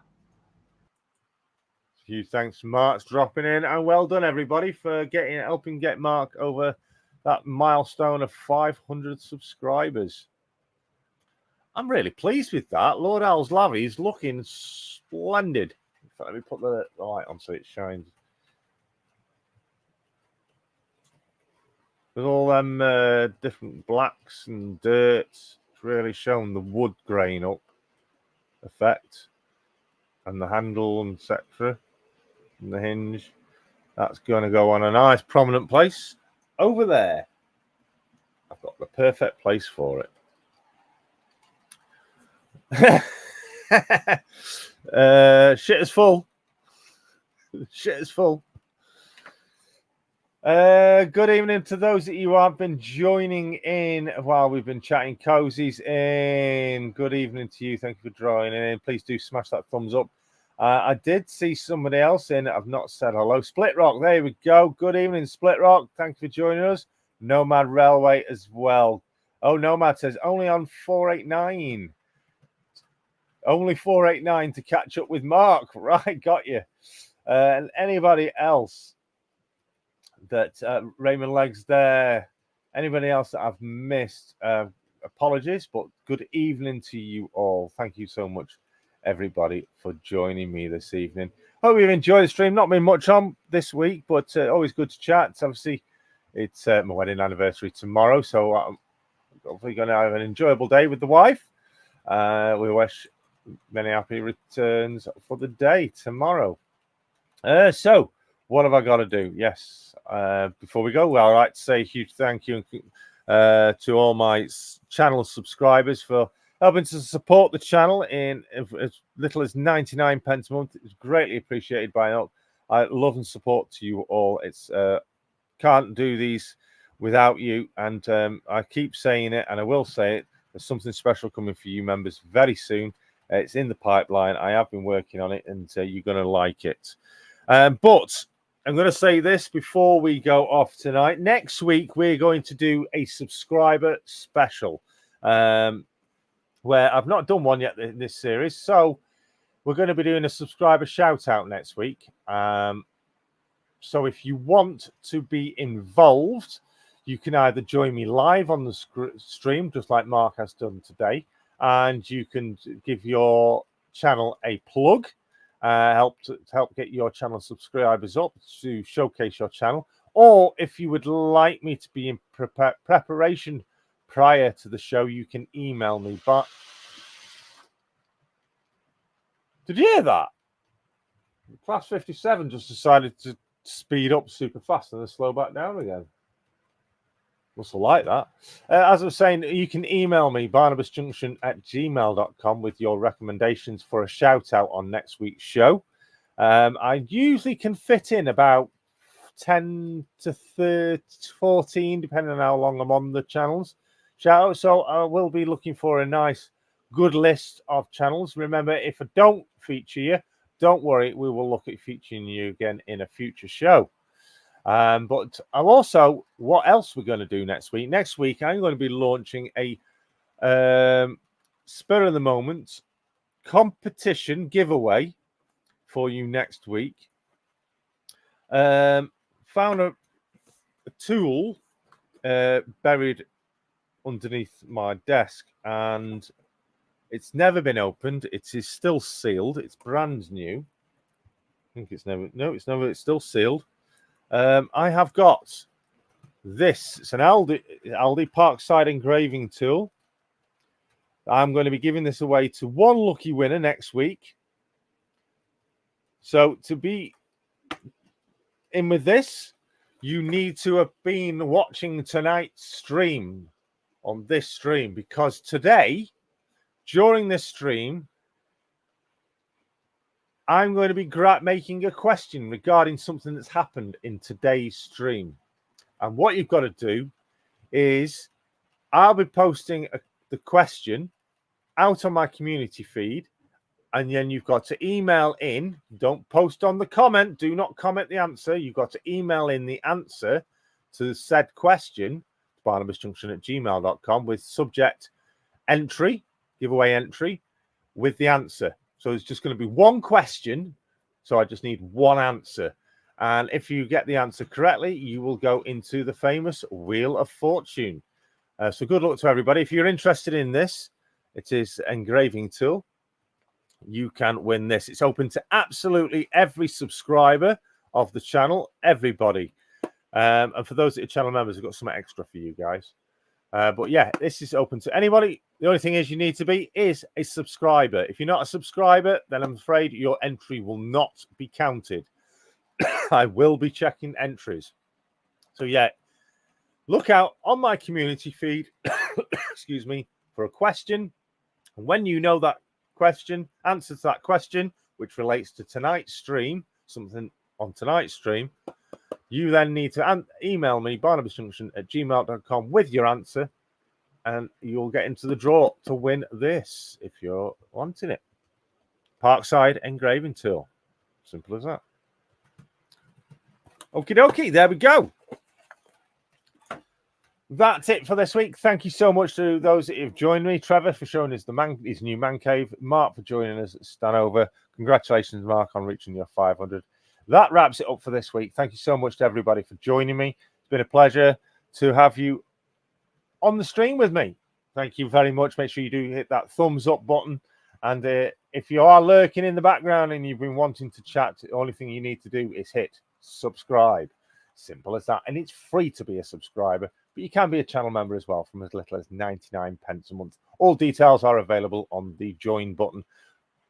Huge thanks to Mark's dropping in, and well done, everybody, for helping get Mark over that milestone of 500 subscribers. I'm really pleased with that. Lord Al's Lavy is looking splendid. In fact, let me put the light on so it shines. With all them different blacks and dirts, it's really shown the wood grain up effect, and the handle, etc. And the hinge. That's going to go on a nice prominent place over there. I've got the perfect place for it. Shit is full. Shit is full. Good evening to those that you have been joining in while we've been chatting cozies in. Good evening to you. Thank you for joining in. Please do smash that thumbs up. I did see somebody else in. I've not said hello. Split Rock, there we go. Good evening, Split Rock. Thank you for joining us. Nomad Railway as well. Oh, Nomad says only on 489. Only 489 to catch up with Mark. Right, got you. And anybody else that Raymond Legs there, anybody else that I've missed, apologies, but good evening to you all. Thank you so much, everybody, for joining me this evening. Hope you've enjoyed the stream. Not been much on this week, but always good to chat. Obviously, it's my wedding anniversary tomorrow, so hopefully going to have an enjoyable day with the wife. We wish many happy returns for the day tomorrow. So, what have I got to do? Yes, before we go, well, I'd like to say a huge thank you to all my channel subscribers for helping to support the channel in as little as 99 pence a month. It's greatly appreciated by all. I love and support to you all. It's can't do these without you, and I keep saying it, and I will say it. There's something special coming for you members very soon. It's in the pipeline. I have been working on it, and you're going to like it. But I'm going to say this before we go off tonight. Next week, we're going to do a subscriber special, where I've not done one yet in this series. So we're going to be doing a subscriber shout out next week. So if you want to be involved, you can either join me live on the stream, just like Mark has done today, and you can give your channel a plug, help get your channel subscribers up to showcase your channel. Or if you would like me to be in preparation prior to the show, you can email me. But did you hear that? Class 57 just decided to speed up super fast and then slow back down again. Must have liked that. As I was saying, you can email me, barnabasjunction@gmail.com, with your recommendations for a shout out on next week's show. I usually can fit in about 10 to 14, depending on how long I'm on the channels. Shout out. So I will be looking for a nice, good list of channels. Remember, if I don't feature you, don't worry, we will look at featuring you again in a future show. But I'm also, what else we're going to do next week? Next week, I'm going to be launching a spur of the moment competition giveaway for you next week. Found a tool buried underneath my desk, and it's never been opened. It is still sealed. It's brand new. I think it's never. No, it's never. It's still sealed. I have got this. It's an Aldi Parkside engraving tool. I'm going to be giving this away to one lucky winner next week. So to be in with this, you need to have been watching tonight's stream on this stream, because today, during this stream, I'm going to be making a question regarding something that's happened in today's stream. And what you've got to do is I'll be posting the question out on my community feed, and then you've got to email in. Don't post on the comment. Do not comment the answer. You've got to email in the answer to the said question, barnabasjunction@gmail.com, with subject entry, giveaway entry, with the answer. So it's just going to be one question. So I just need one answer. And if you get the answer correctly, you will go into the famous Wheel of Fortune. So good luck to everybody. If you're interested in this, it is an engraving tool. You can win this. It's open to absolutely every subscriber of the channel, everybody. And for those that are channel members, I've got something extra for you guys. But yeah, this is open to anybody. The only thing is you need to be a subscriber. If you're not a subscriber, then I'm afraid your entry will not be counted. I will be checking entries. So yeah, look out on my community feed, excuse me, for a question. And when you know that question, answer to that question, which relates to tonight's stream, something on tonight's stream, you then need to email me, barnabasjunction@gmail.com, with your answer, and you'll get into the draw to win this if you're wanting it. Parkside engraving tool. Simple as that. Okie dokie, there we go. That's it for this week. Thank you so much to those that have joined me. Trevor for showing us his new man cave. Mark for joining us at Stanover. Congratulations, Mark, on reaching your 500. That wraps it up for this week. Thank you so much to everybody for joining me. It's been a pleasure to have you on the stream with me. Thank you very much. Make sure you do hit that thumbs up button. And if you are lurking in the background and you've been wanting to chat, the only thing you need to do is hit subscribe. Simple as that. And it's free to be a subscriber. But you can be a channel member as well from as little as 99 pence a month. All details are available on the join button.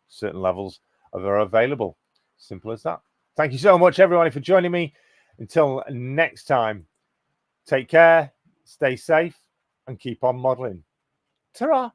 Certain levels are available. Simple as that. Thank you so much, everybody, for joining me. Until next time, take care, stay safe, and keep on modelling. Ta-ra!